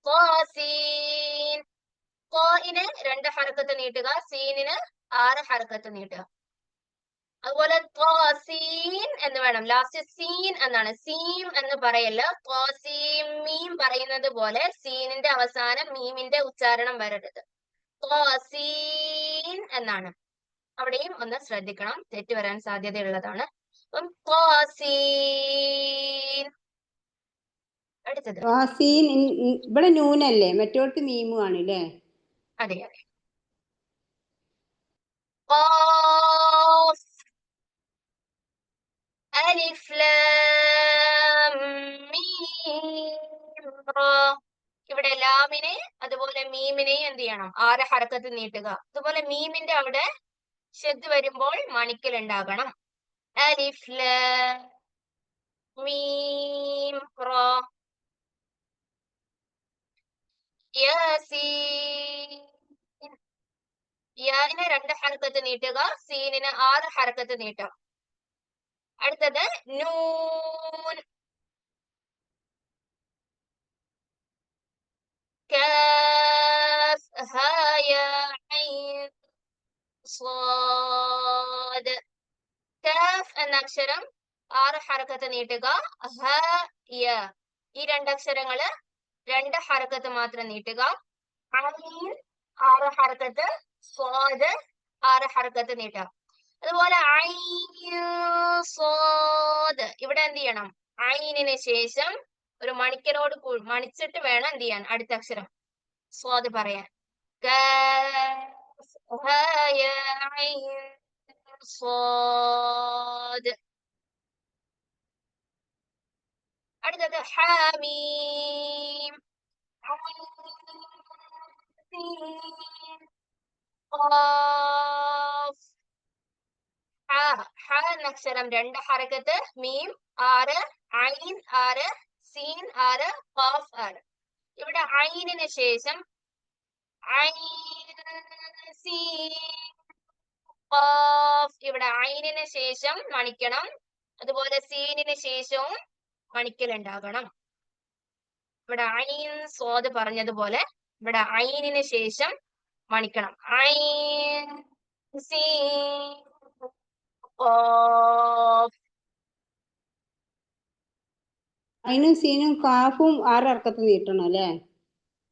ത്വാസീൻ. ത്വാഇനെ 2 ഹർക്കത്ത് നീട്ടുക. സീനിന് 6 ഹർക്കത്ത് നീട്ടുക. അതുപോലെ ത്വാസീൻ എന്ന് വേണം. ലാസ്റ്റ് സീൻ എന്നാണ്. സീം എന്ന് പറയല്ല. ത്വാസീം മീം പറയുന്നത് പോലെ സീനിന്റെ അവസാനം മീമിന്റെ ഉച്ചാരണം വരരുത്. ത്വാസീൻ എന്നാണ്. അവിടെയും ഒന്ന് ശ്രദ്ധിക്കണം, തെറ്റ് വരാൻ സാധ്യതയുള്ളതാണ്. അപ്പം ത്വാസീൻ. അടുത്തത്. ത്വാസീൻ ഇവിടെ നൂനല്ലേ, മറ്റോടത്ത് മീമു ആണ് ല്ലേ? അതെ അതെ. ഖാഫ് അലിഫ് ലാം മീം റാ. ഇവിടെ ലാമിനെ അതുപോലെ മീമിനെയും എന്ത് ചെയ്യണം? 6 ഹർക്കത്ത് നീട്ടുക. അതുപോലെ മീമിന്റെ അവിടെ ഷദ് വരുമ്പോൾ മണിക്കൽ ഉണ്ടാകണം. അലിഫ് ലാം മീം റാ. യാസീൻ. യാനെ 2 ഹർക്കത്ത് നീട്ടുക, സീനിന് 6 ഹർക്കത്ത് നീട്ടുക. അടുത്തത് നൂൻ. കാഫ് ഹാ യാ ഐൻ സ്വാദ്. കാഫ് എന്ന അക്ഷരം 6 ഹർക്കത്ത് നീട്ടുക. ഹ യ ഈ 2 അക്ഷരങ്ങള് 2 ഹർക്കത്ത് മാത്രം നീട്ടുക. ഐൻ 6 ഹർക്കത്ത്, സ്വാദ് 6 ഹർക്കത്ത് നീട്ടുക. അതുപോലെ ഐൻ സ്വാദ്. ഇവിടെ എന്ത് ചെയ്യണം? ഐനിന് ശേഷം ഒരു മണിക്കലോട് മണിച്ചിട്ട് വേണം എന്ത് ചെയ്യാൻ? അടുത്ത അക്ഷരം സ്വാദ് പറയാൻ. കാഫ് ഹാ യാ ഐൻ സ്വാദ്. അടുത്തത് ഹാമീം. സീൻ ഖാഫ്. ഹ എന്ന അക്ഷരം 2 ഹർക്കത്ത്, മീം 6, ഐൻ 6, സീൻ 6, ഖാഫ് 6. ഇവിടെ ഐനിന് ശേഷം ഐൻ സീൻ ഖാഫ്. ഇവിടെ ഐനിന് ശേഷം മണിക്കണം, അതുപോലെ സീനിന് ശേഷവും മണിക്കൽ ഉണ്ടാകണം. ഇവിടെ ഐൻ സ്വാദ് പറഞ്ഞതുപോലെ ഇവിടെ ഐനിന് ശേഷം മണിക്കണം. ഐൻ സീൻ ഖാഫ്. അതിനും സീനും കാഫും 6 ഹർക്കത്ത് നീട്ടണം അല്ലേ?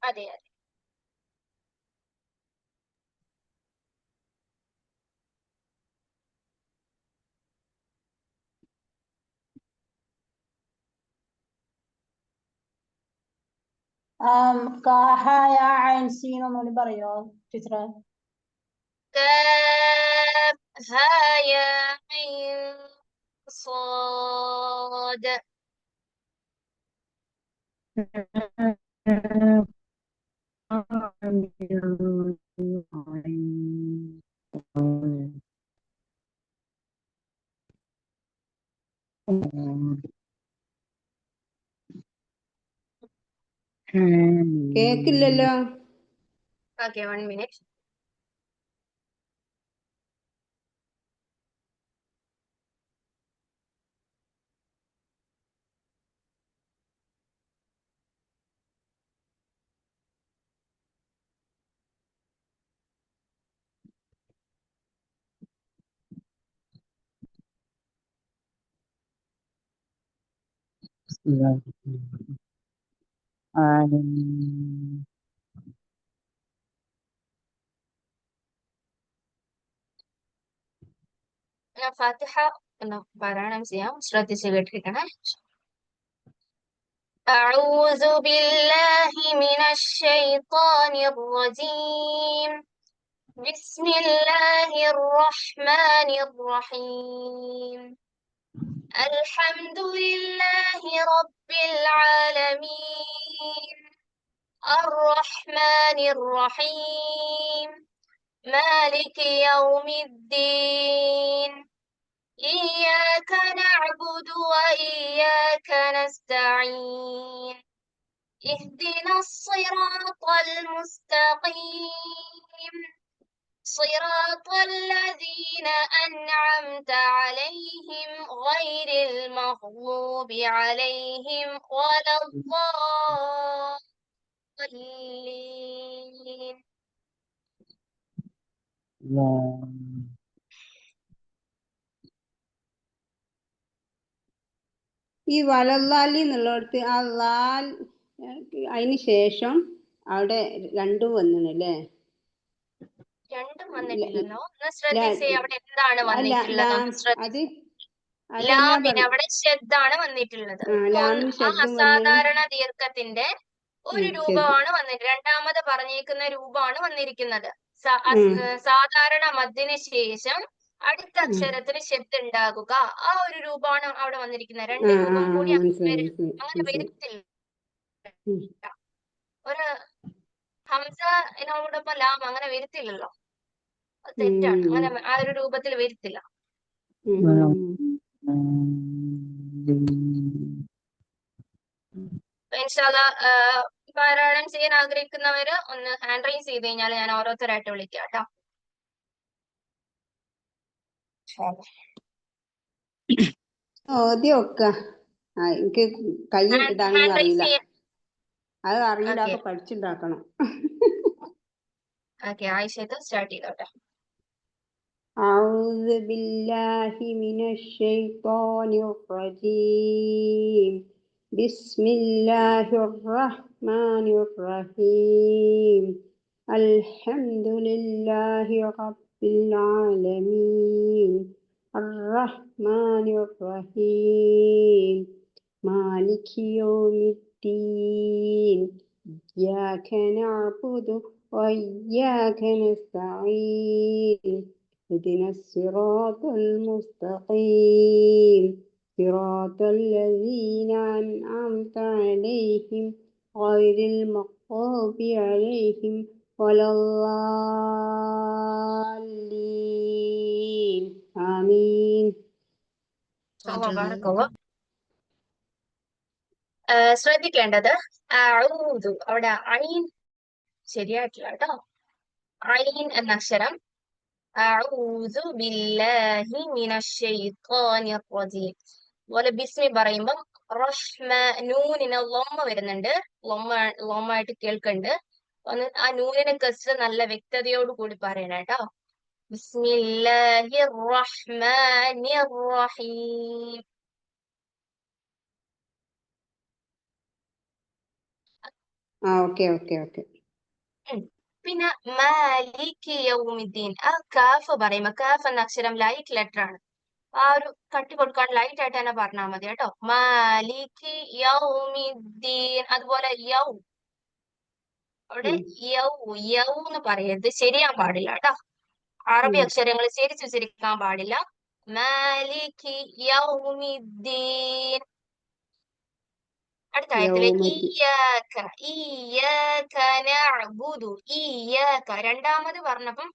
അതെ അതെ. കാഹായ ഐൻ സീൻ ഒന്നുകൂടി പറയോ ടീച്ചറെ? കാഫ് ഹാ യാ ഐൻ സ്വാദ്. കേക്കില്ലല്ലോ. Okay, 1 minute. ഞാൻ ഫാത്തിഹ ഒന്ന് പാരായണം ചെയ്യാം, ശ്രദ്ധിച്ച് കേട്ടിരിക്കണേ. أعوذ بالله من الشيطان الرجيم. بسم الله الرحمن الرحيم. الحمد لله رب العالمين. الرحمن الرحيم. مالك يوم الدين. إياك نعبد وإياك نستعين. اهدنا الصراط المستقيم. صراط الذين أنعمت عليهم غير المغضوب عليهم ولا الضالين. ഈ വലല്ലാലി എന്നുള്ളിടത്ത് ആ ലാൽ അതിന് ശേഷം അവിടെ രണ്ടും വന്നില്ലേ? രണ്ടും വന്നിട്ടില്ലല്ലോ. ഒന്ന് ശ്രദ്ധിച്ചേ, അവിടെ എന്താണ് അല്ല വന്നിട്ടുള്ളത് ഒന്ന് അത് ശ്രദ്ധിച്ചേ. അതല്ല ലാമിന് അവിടെ ഷെദ്ദാണ് വന്നിട്ടുള്ളത്. ലാമിന് ആ ശബ്ദം വന്നു. അസാധാരണ ദീർഘത്തിന്റെ ഒരു ശരി. രൂപമാണ് വന്നിട്ട് രണ്ടാമത് പറഞ്ഞേക്കുന്ന രൂപമാണ് വന്നിരിക്കുന്നത്. സാധാരണ മദ്ദിന് ശേഷം അടുത്ത അക്ഷരത്തിന് ഷെദ് ഉണ്ടാകുക, ആ ഒരു രൂപമാണ് അവിടെ വന്നിരിക്കുന്നത്. രണ്ട് രൂപം കൂടി മനസ്സിലായി അങ്ങനെ വരത്തില്ല. ഒരു ഹംസനോടൊപ്പം ലാം അങ്ങനെ വരത്തില്ലല്ലോ, അത് തെറ്റാണ്. അങ്ങനെ ആ ഒരു രൂപത്തിൽ വരത്തില്ല. ഇൻഷാല്ലാ പാരായണം ചെയ്യാൻ ആഗ്രഹിക്കുന്നവര് ഒന്ന് ഹാൻഡ് റൈസ് ചെയ്ത് കഴിഞ്ഞാൽ ഞാൻ ഓരോരുത്തരായിട്ട് വിളിക്കാം കേട്ടോ. ഓദ്യമൊക്കെ എനിക്ക് കൈ ഇടാനൊന്നും ഹാൻഡ് റൈസ് അറിയില്ല. ചെയ്യാൻ. അത് അറിയില്ല, ഓക്കെ അപ്പൊ പഠിച്ചുണ്ടാക്കണം. ഓക്കെ, ആയിഷത്ത് സ്റ്റാർട്ട് ചെയ്തോട്ടെ. أعوذ بالله من الشيطان الرجيم. بسم الله الرحمن الرحيم. الحمد لله رب العالمين. الرحمن الرحيم. مالك يوم الدين. إياك نعبد وإياك نستعين. اهدنا الصراط المستقيم. صراط الذين أنعمت عليهم غير المغضوب عليهم ولا الضالين. آمين. ശ്രദ്ധിക്കേണ്ടത് അഊദു അവിടെ ഐൻ ശരിയായിട്ടില്ല കേട്ടോ. ഐൻ എന്ന അക്ഷരം അഊദു ബില്ലാഹി മിനശ് ശൈത്വാനിർ റജീം. അതുപോലെ ബിസ്മി പറയുമ്പം നൂനിന് ലൊമ്മ വരുന്നുണ്ട്, ലൊമ്മായിട്ട് കേൾക്കുന്നുണ്ട്. ഒന്ന് ആ നൂനിന് കസ്റ് നല്ല വ്യക്തതയോട് കൂടി പറയണം കേട്ടോ. ബിസ്മില്ലാഹിർ റഹ്മാനിർ റഹീം. Okay okay okay. പിന്നെ മാലിക് യൗമിദ്ദീൻ, ആ കാഫ് പറയുമ്പോ കാഫ് എന്ന അക്ഷരം ലൈറ്റ് ലെറ്റർ ആണ്. ആ ഒരു കട്ടി കൊടുക്കാൻ ലൈറ്റ് ആയിട്ട് തന്നെ പറഞ്ഞാൽ മതി കേട്ടോ. മാലിക് യൗമിദ്ദീൻ. അതുപോലെ യൗ അവിടെ യൗ യൗ എന്ന് പറയരുത്, ശരിയാൻ പാടില്ല കേട്ടോ. അറബി അക്ഷരങ്ങൾ ശരിച്ചുച്ചരിക്കാൻ പാടില്ല. മാലിക് യൗമിദ്ദീൻ. അടുത്ത ആയത്തില് ഇയ്യാക നഅ്ബുദു. ഇയ്യാക രണ്ടാമത് പറഞ്ഞപ്പം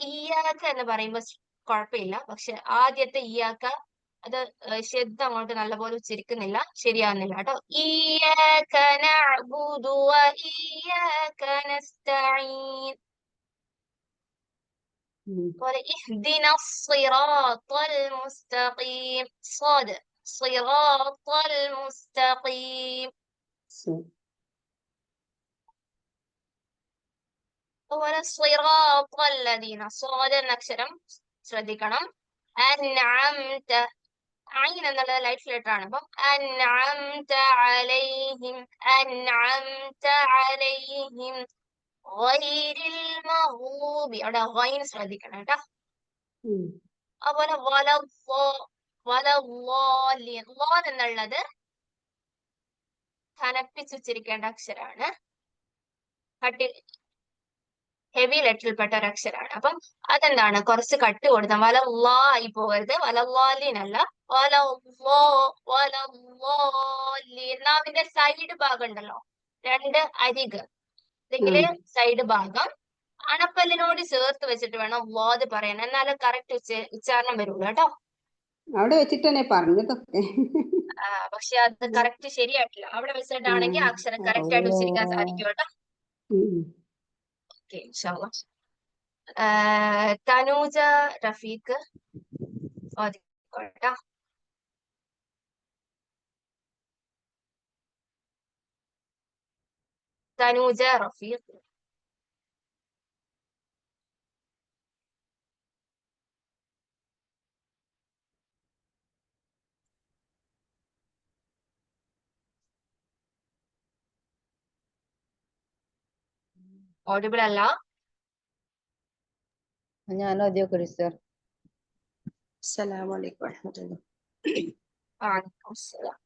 ഇയ്യാക എന്ന് പറയുമ്പോ കുഴപ്പമില്ല. പക്ഷെ ആദ്യത്തെ ഇയ്യാക അത് ശബ്ദം അങ്ങോട്ട് നല്ലപോലെ ഉച്ചരിക്കുന്നില്ല, ശരിയാവുന്നില്ല കേട്ടോ. ഇയ്യാക നഅ്ബുദു വ ഇയ്യാക നസ്തഈൻ. പോലെ ഇഹ്ദിന സിറാത്തൽ മുസ്തഖീം. صاد صراط المستقيم. അതുപോലെ صراط الذين صاد എന്ന അക്ഷരം ശ്രദ്ധിക്കണം. അൻഅംത ഐൻ എന്നുള്ളത് ലൈറ്റ് ലെറ്റർ ആണ്. അപ്പം അൻഅംത അലൈഹിം അൻഅംത അലൈഹിം ഗൈരിൽ മഗ്ദൂബി. അവിടെ ഗൈൻ ശ്രദ്ധിക്കണം കേട്ടോ. അതുപോലെ ലോൻ എന്നുള്ളത് കനപ്പിച്ചുച്ചരിക്കേണ്ട അക്ഷരമാണ്, കട്ടി ഹെവി ലെറ്ററിൽപ്പെട്ട ഒരു അക്ഷരമാണ്. അപ്പം അതെന്താണ് കുറച്ച് കട്ട് കൊടുത്താൽ വലല്ലാ ആയി പോകരുത്, വലല്ലാലിനല്ല. നാവിന്റെ സൈഡ് ഭാഗം ഉണ്ടല്ലോ, രണ്ട് അരിക് അല്ലെങ്കിൽ സൈഡ് ഭാഗം അണപ്പല്ലിനോട് ചേർത്ത് വെച്ചിട്ട് വേണം വാദ് പറയാൻ, എന്നാലും കറക്റ്റ് ഉച്ചാരണം വരുള്ളൂ കേട്ടോ. അവിടെ വെച്ചിട്ട് തന്നെ പറഞ്ഞതൊക്കെ. പക്ഷെ അത് കറക്റ്റ് ശരിയായിട്ടില്ല. അവിടെ വെച്ചിട്ടാണെങ്കിൽ അക്ഷരം കറക്റ്റ് ആയിട്ട് ഉച്ചരിക്കാൻ സാധിക്കും കേട്ടോ. ഓക്കെ, ഇൻഷാല്ലാ. തനൂജ റഫീഖ് കേട്ടോ. തനൂജ റഫീഖ്. ഓഡിബിൾ അല്ല. ഞാൻ ആദ്യമൊക്കെ സർ. അസ്സലാമു അലൈക്കും വറഹ്മത്തുള്ളാഹി. വഅലൈക്കും അസ്സലാം.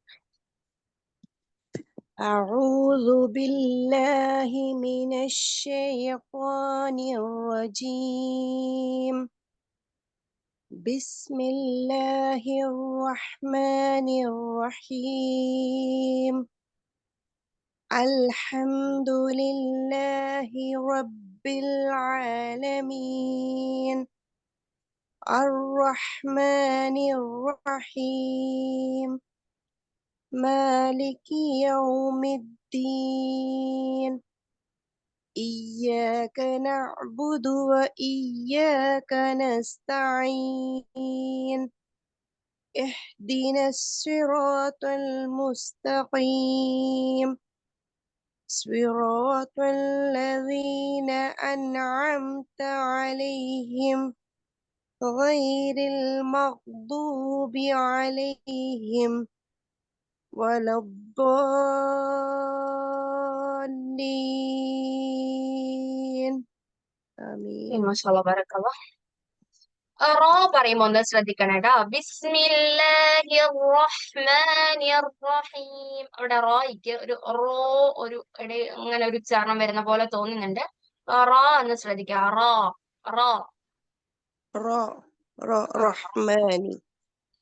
أعوذ بالله من الشيطان الرجيم. بسم الله الرحمن الرحيم. الحمد لله رب العالمين. الرحمن الرحيم. مالك يوم الدين. إياك نعبد وإياك نستعين. اهدنا الصراط المستقيم. صراط الذين أنعمت عليهم غير المغضوب عليهم ولا الضالين. آمين. മാഷാഅല്ലാഹ് ബറക്കല്ലാഹ്. റോ പറയുമ്പോ ഒന്ന് ശ്രദ്ധിക്കണം കേട്ടോ. ബിസ്മില്ലാഹിർ റഹ്മാനിർ റഹീം. അവിടെ റോയ്ക്ക് ഒരു അങ്ങനെ ഒരു ഉച്ചാരണം വരുന്ന പോലെ തോന്നുന്നുണ്ട്. റോ എന്ന് ശ്രദ്ധിക്കുക. റോ റോ رحماني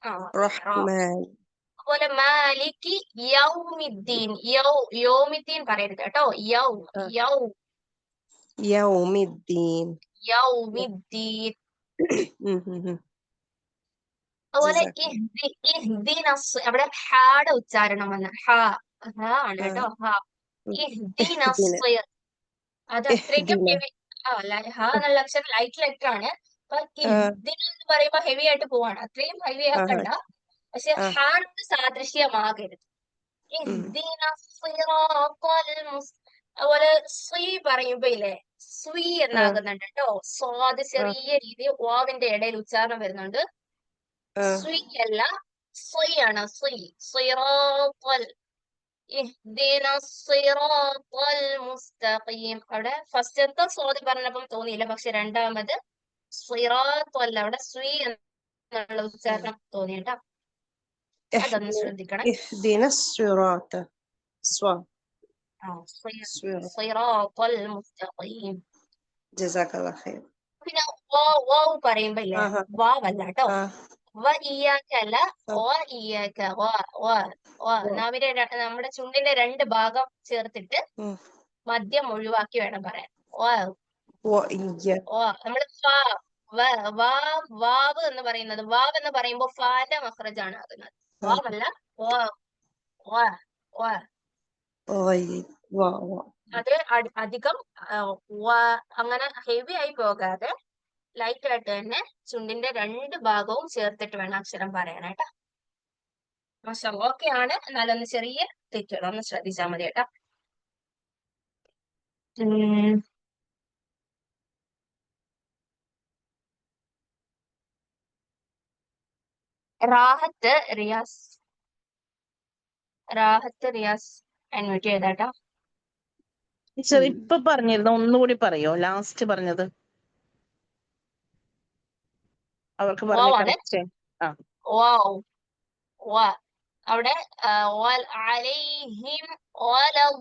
റോ. رحمن. അതുപോലെ മാലികി യൗമിദ്ദീൻ. യൗമിദ്ദീൻ പറയരുത് കേട്ടോ. يوم الدين. യൗമിദ്ദീൻ. അതുപോലെ അവിടെ ഹായുടെ ഉച്ചാരണം വന്ന് ആണ് കേട്ടോ. അത് അത്രയ്ക്കും ഹെവി. ഹ എന്നുള്ള അക്ഷരം ലൈറ്റ് ലെറ്റർ ആണ്. അപ്പൊ എന്ന് പറയുമ്പോ ഹെവി ആയിട്ട് പോവാണ്. അത്രയും ഹെവി ആക്കണ്ട. പക്ഷെ ഹാന്റെ സാദൃശ്യമാകരുത്. അതുപോലെ സ്വീ പറയുമ്പോ ഇല്ലേ, സ്വീ എന്നാകുന്നുണ്ട് കേട്ടോ. സ്വാദ് ചെറിയ രീതിയിൽ വാവിന്റെ ഇടയിൽ ഉച്ചാരണം വരുന്നുണ്ട്. സ്വീ അല്ല, സ്വീ ആണ്. സിറാത്തൽ. ഇഹ്ദിന സിറാത്തൽ മുസ്തഖീം. അവിടെ ഫസ്റ്റത്തെ സ്വാദ് പറഞ്ഞപ്പം തോന്നിയില്ല. പക്ഷെ രണ്ടാമത് സിറാത്തൽ, അവിടെ സ്വീ എന്നുള്ള ഉച്ചാരണം തോന്നി കേട്ടോ. അതൊന്ന് ശ്രദ്ധിക്കണം. اهدنا الصراط. സിറാത്തൽ മുസ്തഖീം. جزاك الله خير. പിന്നെ വാവ് പറയുമ്പോ ഇല്ലേ, വാവല്ല കേട്ടോ. വ ഇയ്യാക്ക അല്ല, വ ഇയ്യാക്ക. നമ്മുടെ ചുണ്ടിന്റെ രണ്ട് ഭാഗം ചേർത്തിട്ട് മദ്യം ഒഴിവാക്കി വേണം പറയാൻ. നമ്മള് വാവ് എന്ന് പറയുന്നത്, വാവ് എന്ന് പറയുമ്പോ ഫാന്റെ മഖ്റജാണ് ആകുന്നത്. വാവല്ല. അത് അധികം അങ്ങനെ ഹെവി ആയി പോകാതെ ലൈറ്റ് ആയിട്ട് തന്നെ ചുണ്ടിന്റെ രണ്ട് ഭാഗവും ചേർത്തിട്ട് വേണം അക്ഷരം പറയാനായിട്ടാ. മാഷാഅല്ലാഹ്. ഓക്കെ ആണ്. എന്നാലൊന്ന് ചെറിയ തെറ്റുകൾ ഒന്ന് ശ്രദ്ധിച്ചാൽ മതി കേട്ടോ. റാഹത്ത് റിയാസ് അൺമ്യൂട്ട് ചെയ്താട്ടോ. ഇപ്പൊ പറഞ്ഞിരുന്നു, ഒന്നുകൂടി പറയോ? ലാസ്റ്റ് പറഞ്ഞത് അവർക്ക് വാവാണ്. അവിടെ അലൈഹിം വലദ്ദാലിൻ.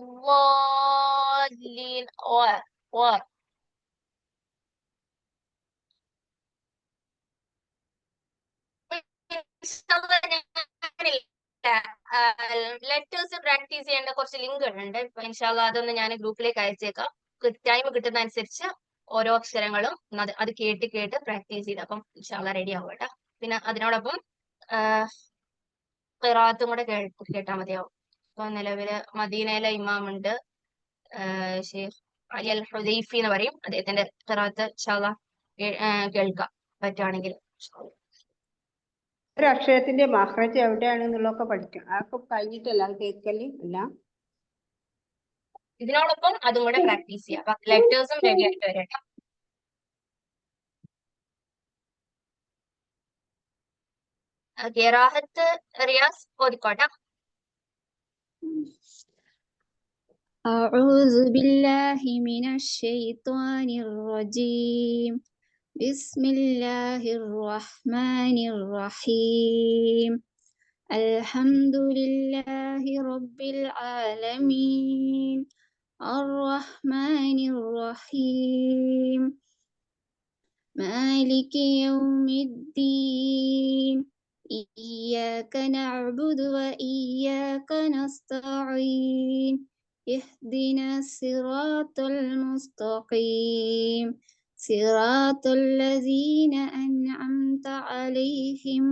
ലെറ്റേഴ്സ് പ്രാക്ടീസ് ചെയ്യേണ്ട കുറച്ച് ലിങ്കുകളുണ്ട്. ഇപ്പൊ ഇൻഷാല്ലാ അതൊന്ന് ഞാൻ ഗ്രൂപ്പിലേക്ക് അയച്ചേക്കാം. ടൈം കിട്ടുന്ന അനുസരിച്ച് ഓരോ അക്ഷരങ്ങളും അത് കേട്ട് പ്രാക്ടീസ് ചെയ്ത് അപ്പം ഇൻഷാല്ലാ റെഡി ആവും കേട്ടോ. പിന്നെ അതിനോടൊപ്പം ഖിറാഅത്തും കൂടെ കേട്ടാൽ മതിയാവും. ഇപ്പൊ നിലവില് മദീനയിലെ ഇമാമുണ്ട്, ഷെയ്ഖ് അലി അൽ ഹുദൈഫി എന്ന് പറയും. അദ്ദേഹത്തിന്റെ ഖിറാഅത്ത് ഇൻഷാല്ലാ കേൾക്കാം പറ്റുവാണെങ്കിൽ. ഒരു അക്ഷരത്തിന്റെ മഖ്റജ് എവിടെയാണെന്നുള്ളതൊക്കെ പഠിക്കാം. അതൊക്കെ കഴിഞ്ഞിട്ടല്ല അത് കേൾക്കല് അല്ല. ഇതിനോടൊപ്പം അതും കൂടെ പ്രാക്ടീസ് ചെയ്യാം. അപ്പൊ ലെറ്റേഴ്സും റെഡി ആയിട്ട് വരാം. റാഹത്ത് റിയാസ് ഓതിക്കോട്ടെ. أعوذ بالله من الشيطان الرجيم بسم الله الرحمن الرحيم الحمد لله رب العالمين الرحمن الرحيم مالك يوم الدين إياك نعبد وإياك نستعين اهدنا الصراط المستقيم صراط الذين أنعمت عليهم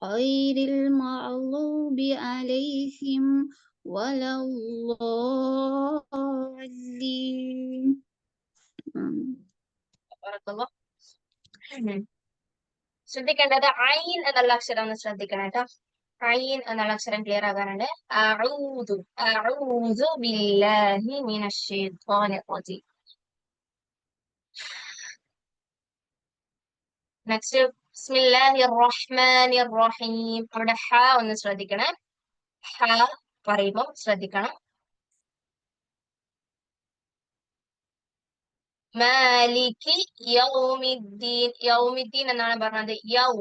غير المغضوب عليهم ولا الضالين. ബറക്കല്ലാഹ്. ശ്രദ്ധിക്കേണ്ടത് ഐൻ എന്നുള്ള അക്ഷരം ഒന്ന് ശ്രദ്ധിക്കണം കേട്ടോ. ഐൻ എന്നുള്ള അക്ഷരം ക്ലിയർ ആകാനുണ്ട്. അഊദു അഊദു ബില്ലാഹി മിനശ് ശൈത്വാനിർ റജീം. നെക്സ്റ്റ് ബിസ്മില്ലാഹിർ റഹ്മാനിർ റഹീം. അവിടെ ഹ ഒന്ന് ശ്രദ്ധിക്കണം. ഹ പറയുമ്പോൾ ശ്രദ്ധിക്കണം. മാലികി യൗമിദ്ദീൻ. യൗമിദ്ദീൻ എന്നാണ് പറഞ്ഞത്. യൗ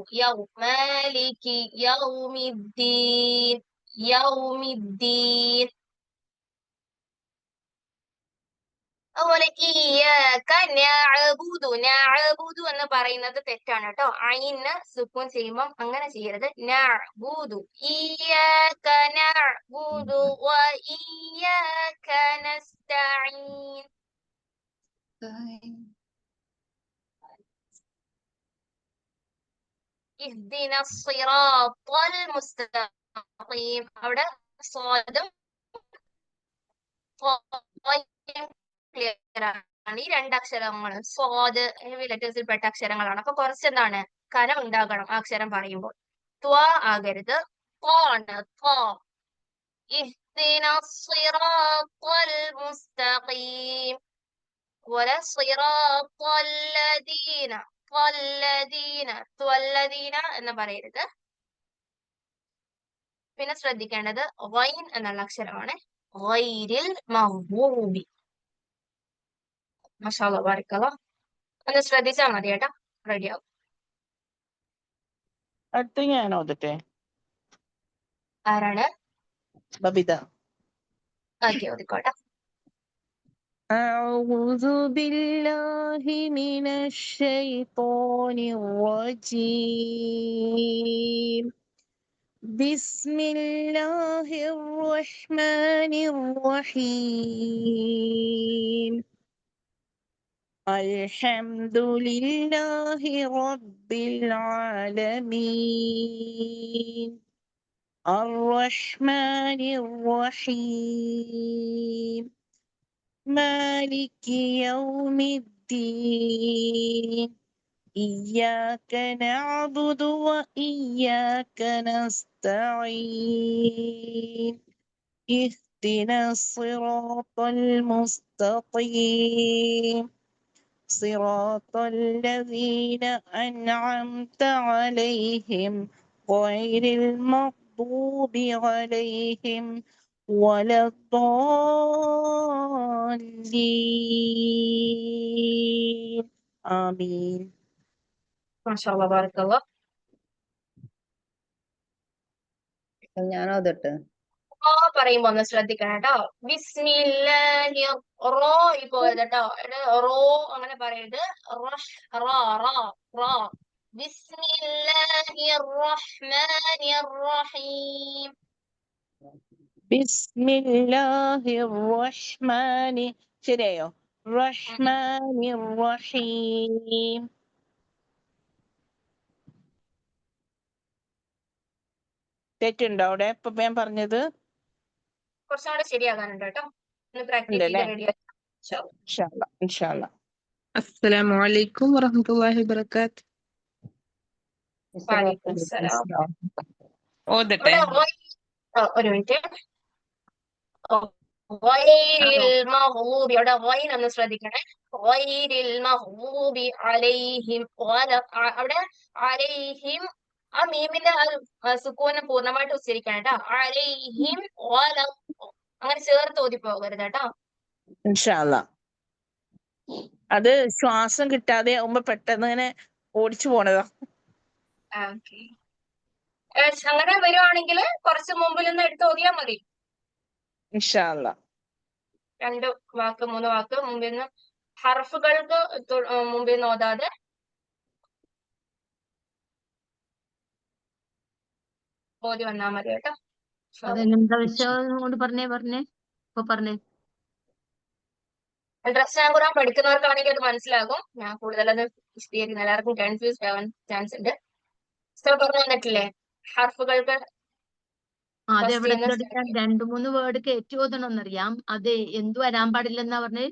മാലികി യൗമിദ്ദീൻ. യൗമിദ്ദീൻ. അതുപോലെ ഇയ്യാക നഅ്ബുദു. നഅ്ബുദു എന്ന് പറയുന്നത് തെറ്റാണ് കേട്ടോ. ഐന് സുക്കൂൻ ചെയ്യുമ്പോൾ അങ്ങനെ ചെയ്യരുത്. നഅ്ബുദു. ഇയ്യാക നഅ്ബുദു വ ഇയ്യാക നസ്തഈൻ. ഇഹ്ദിന സിറാത്തൽ മുസ്തഖീം. അവിടെ സ്വാദും ക്ലിയർ ആണ്. ഈ രണ്ടക്ഷരങ്ങളും സ്വാദ് ഹെവി ലെറ്റേഴ്സിൽ പെട്ട അക്ഷരങ്ങളാണ്. അപ്പൊ കുറച്ചെന്താണ് കനം ഉണ്ടാകണം ആ അക്ഷരം പറയുമ്പോൾ. ത്വ ആകരുത്. ത്വ ആണ്. ത്വ. ഇഹ്ദിന സിറാത്തൽ മുസ്തഖീം. വല സിറാത്തല്ലദീന. ത്വല്ലദീന. ത്വല്ലദീന എന്ന് പറയരുത്. പിന്നെ ശ്രദ്ധിക്കേണ്ടത് ഗൈൻ എന്നുള്ള അക്ഷരമാണ്. ഗൈരിൽ മഗ്ദൂബി. മാഷാഅല്ലാഹ് ബാറക്കല്ലാഹ്. ഒന്ന് ശ്രദ്ധിച്ചാൽ മതി കേട്ടോ. റെഡിയാവും. അടുത്ത ഞാൻ ഓതട്ടെ. ആരാണ്? ബബിത. ഓക്കെ, ഓതിക്കോട്ടെ. أعوذ بالله من الشيطان الرجيم بسم الله الرحمن الرحيم الحمد لله رب العالمين الرحمن الرحيم مالك يوم الدين إياك نعبد وإياك نستعين اهدنا الصراط المستقيم صراط الذين أنعمت عليهم غير المغضوب عليهم ولا الضالين آمين. മാഷാഅല്ലാഹ് ബാറക്കല്ലാഹ്. ഞാൻ ഓതട്ടെ. ആ പറയുമ്പോ ഒന്ന് ശ്രദ്ധിക്കണം കേട്ടോ. ബിസ്മില്ലാഹി റോ ഇപ്പൊ കേട്ടോ. റോ അങ്ങനെ പറയരുത്. റഹ് റാ റാ റാ. ബിസ്മില്ലാഹിർ റഹ്മാനിർ റഹീം. ബിസ്മില്ലാഹിർ റഹ്മാനി. ശരിയായോ? റഹ്മാനിർ റഹീം. തെറ്റുണ്ടോ അവിടെ ഇപ്പൊ ഞാൻ പറഞ്ഞത്? കുറച്ചും കൂടെ ശരിയാകാനുണ്ട് കേട്ടോ. ഒന്ന് പ്രാക്ടീസ് ഉണ്ടല്ലേ? ചെയ്ത് റെഡി. ഇൻഷാ അല്ലാ. السلام عليكم ورحمة الله وبركاته. വഅലൈക്കും സലാം. ഓതട്ടെ. ഒരു മിനിറ്റ്. ഗൈരിൽ മഗ്ദൂബി. അവിടെ ഗൈൻ ഒന്ന് ശ്രദ്ധിക്കണേ. ഗൈരിൽ മഗ്ദൂബി അലൈഹിം. അവിടെ അലൈഹിം ആ മീമിന്റെ സുക്കൂനെ പൂർണ്ണമായിട്ട് ഉച്ചരിക്കണം കേട്ടോ. അലൈഹിം അങ്ങനെ ചേർത്ത് ഓതി പോകരുത് കേട്ടോ. ഇൻഷാല്ല. അത് ശ്വാസം കിട്ടാതെ ആവുമ്പോ പെട്ടെന്ന് ഇങ്ങനെ ഓടിച്ചു പോണതാ. ഓക്കെ, അങ്ങനെ വരുവാണെങ്കിൽ കുറച്ച് മുമ്പിൽ നിന്ന് എടുത്ത് ഓതിയാൽ മതി. ഇൻഷാല്ല. 2 വാക്ക് 3 വാക്ക് മുമ്പിൽ നിന്ന് ഹർഫുകൾക്ക് മുമ്പിൽ നിന്ന് ഓതാതെ ഓതി വന്നാൽ മതി കേട്ടോ. അതെന്താ വിഷയം കൊണ്ട് പറഞ്ഞേ ഇപ്പൊ പറഞ്ഞേ. ഡ്രസ്സാൻ ഖുർആൻ പഠിക്കുന്നവർക്കാണെങ്കിൽ അത് മനസ്സിലാകും. ഞാൻ കൂടുതലത് വിശദീകരിക്കുന്ന എല്ലാവർക്കും കൺഫ്യൂസ്ഡ് ആവാൻ ചാൻസ് ഉണ്ട്. പറഞ്ഞു തന്നിട്ടില്ലേ ഹർഫുകൾക്ക് അതെവിടെ ഫസ്റ്റ് ഞാൻ 2-3 വേർഡ് കയറ്റി ഓതണമെന്നറിയാം. അത് എന്ത് വരാൻ പാടില്ലെന്നാ പറഞ്ഞത്?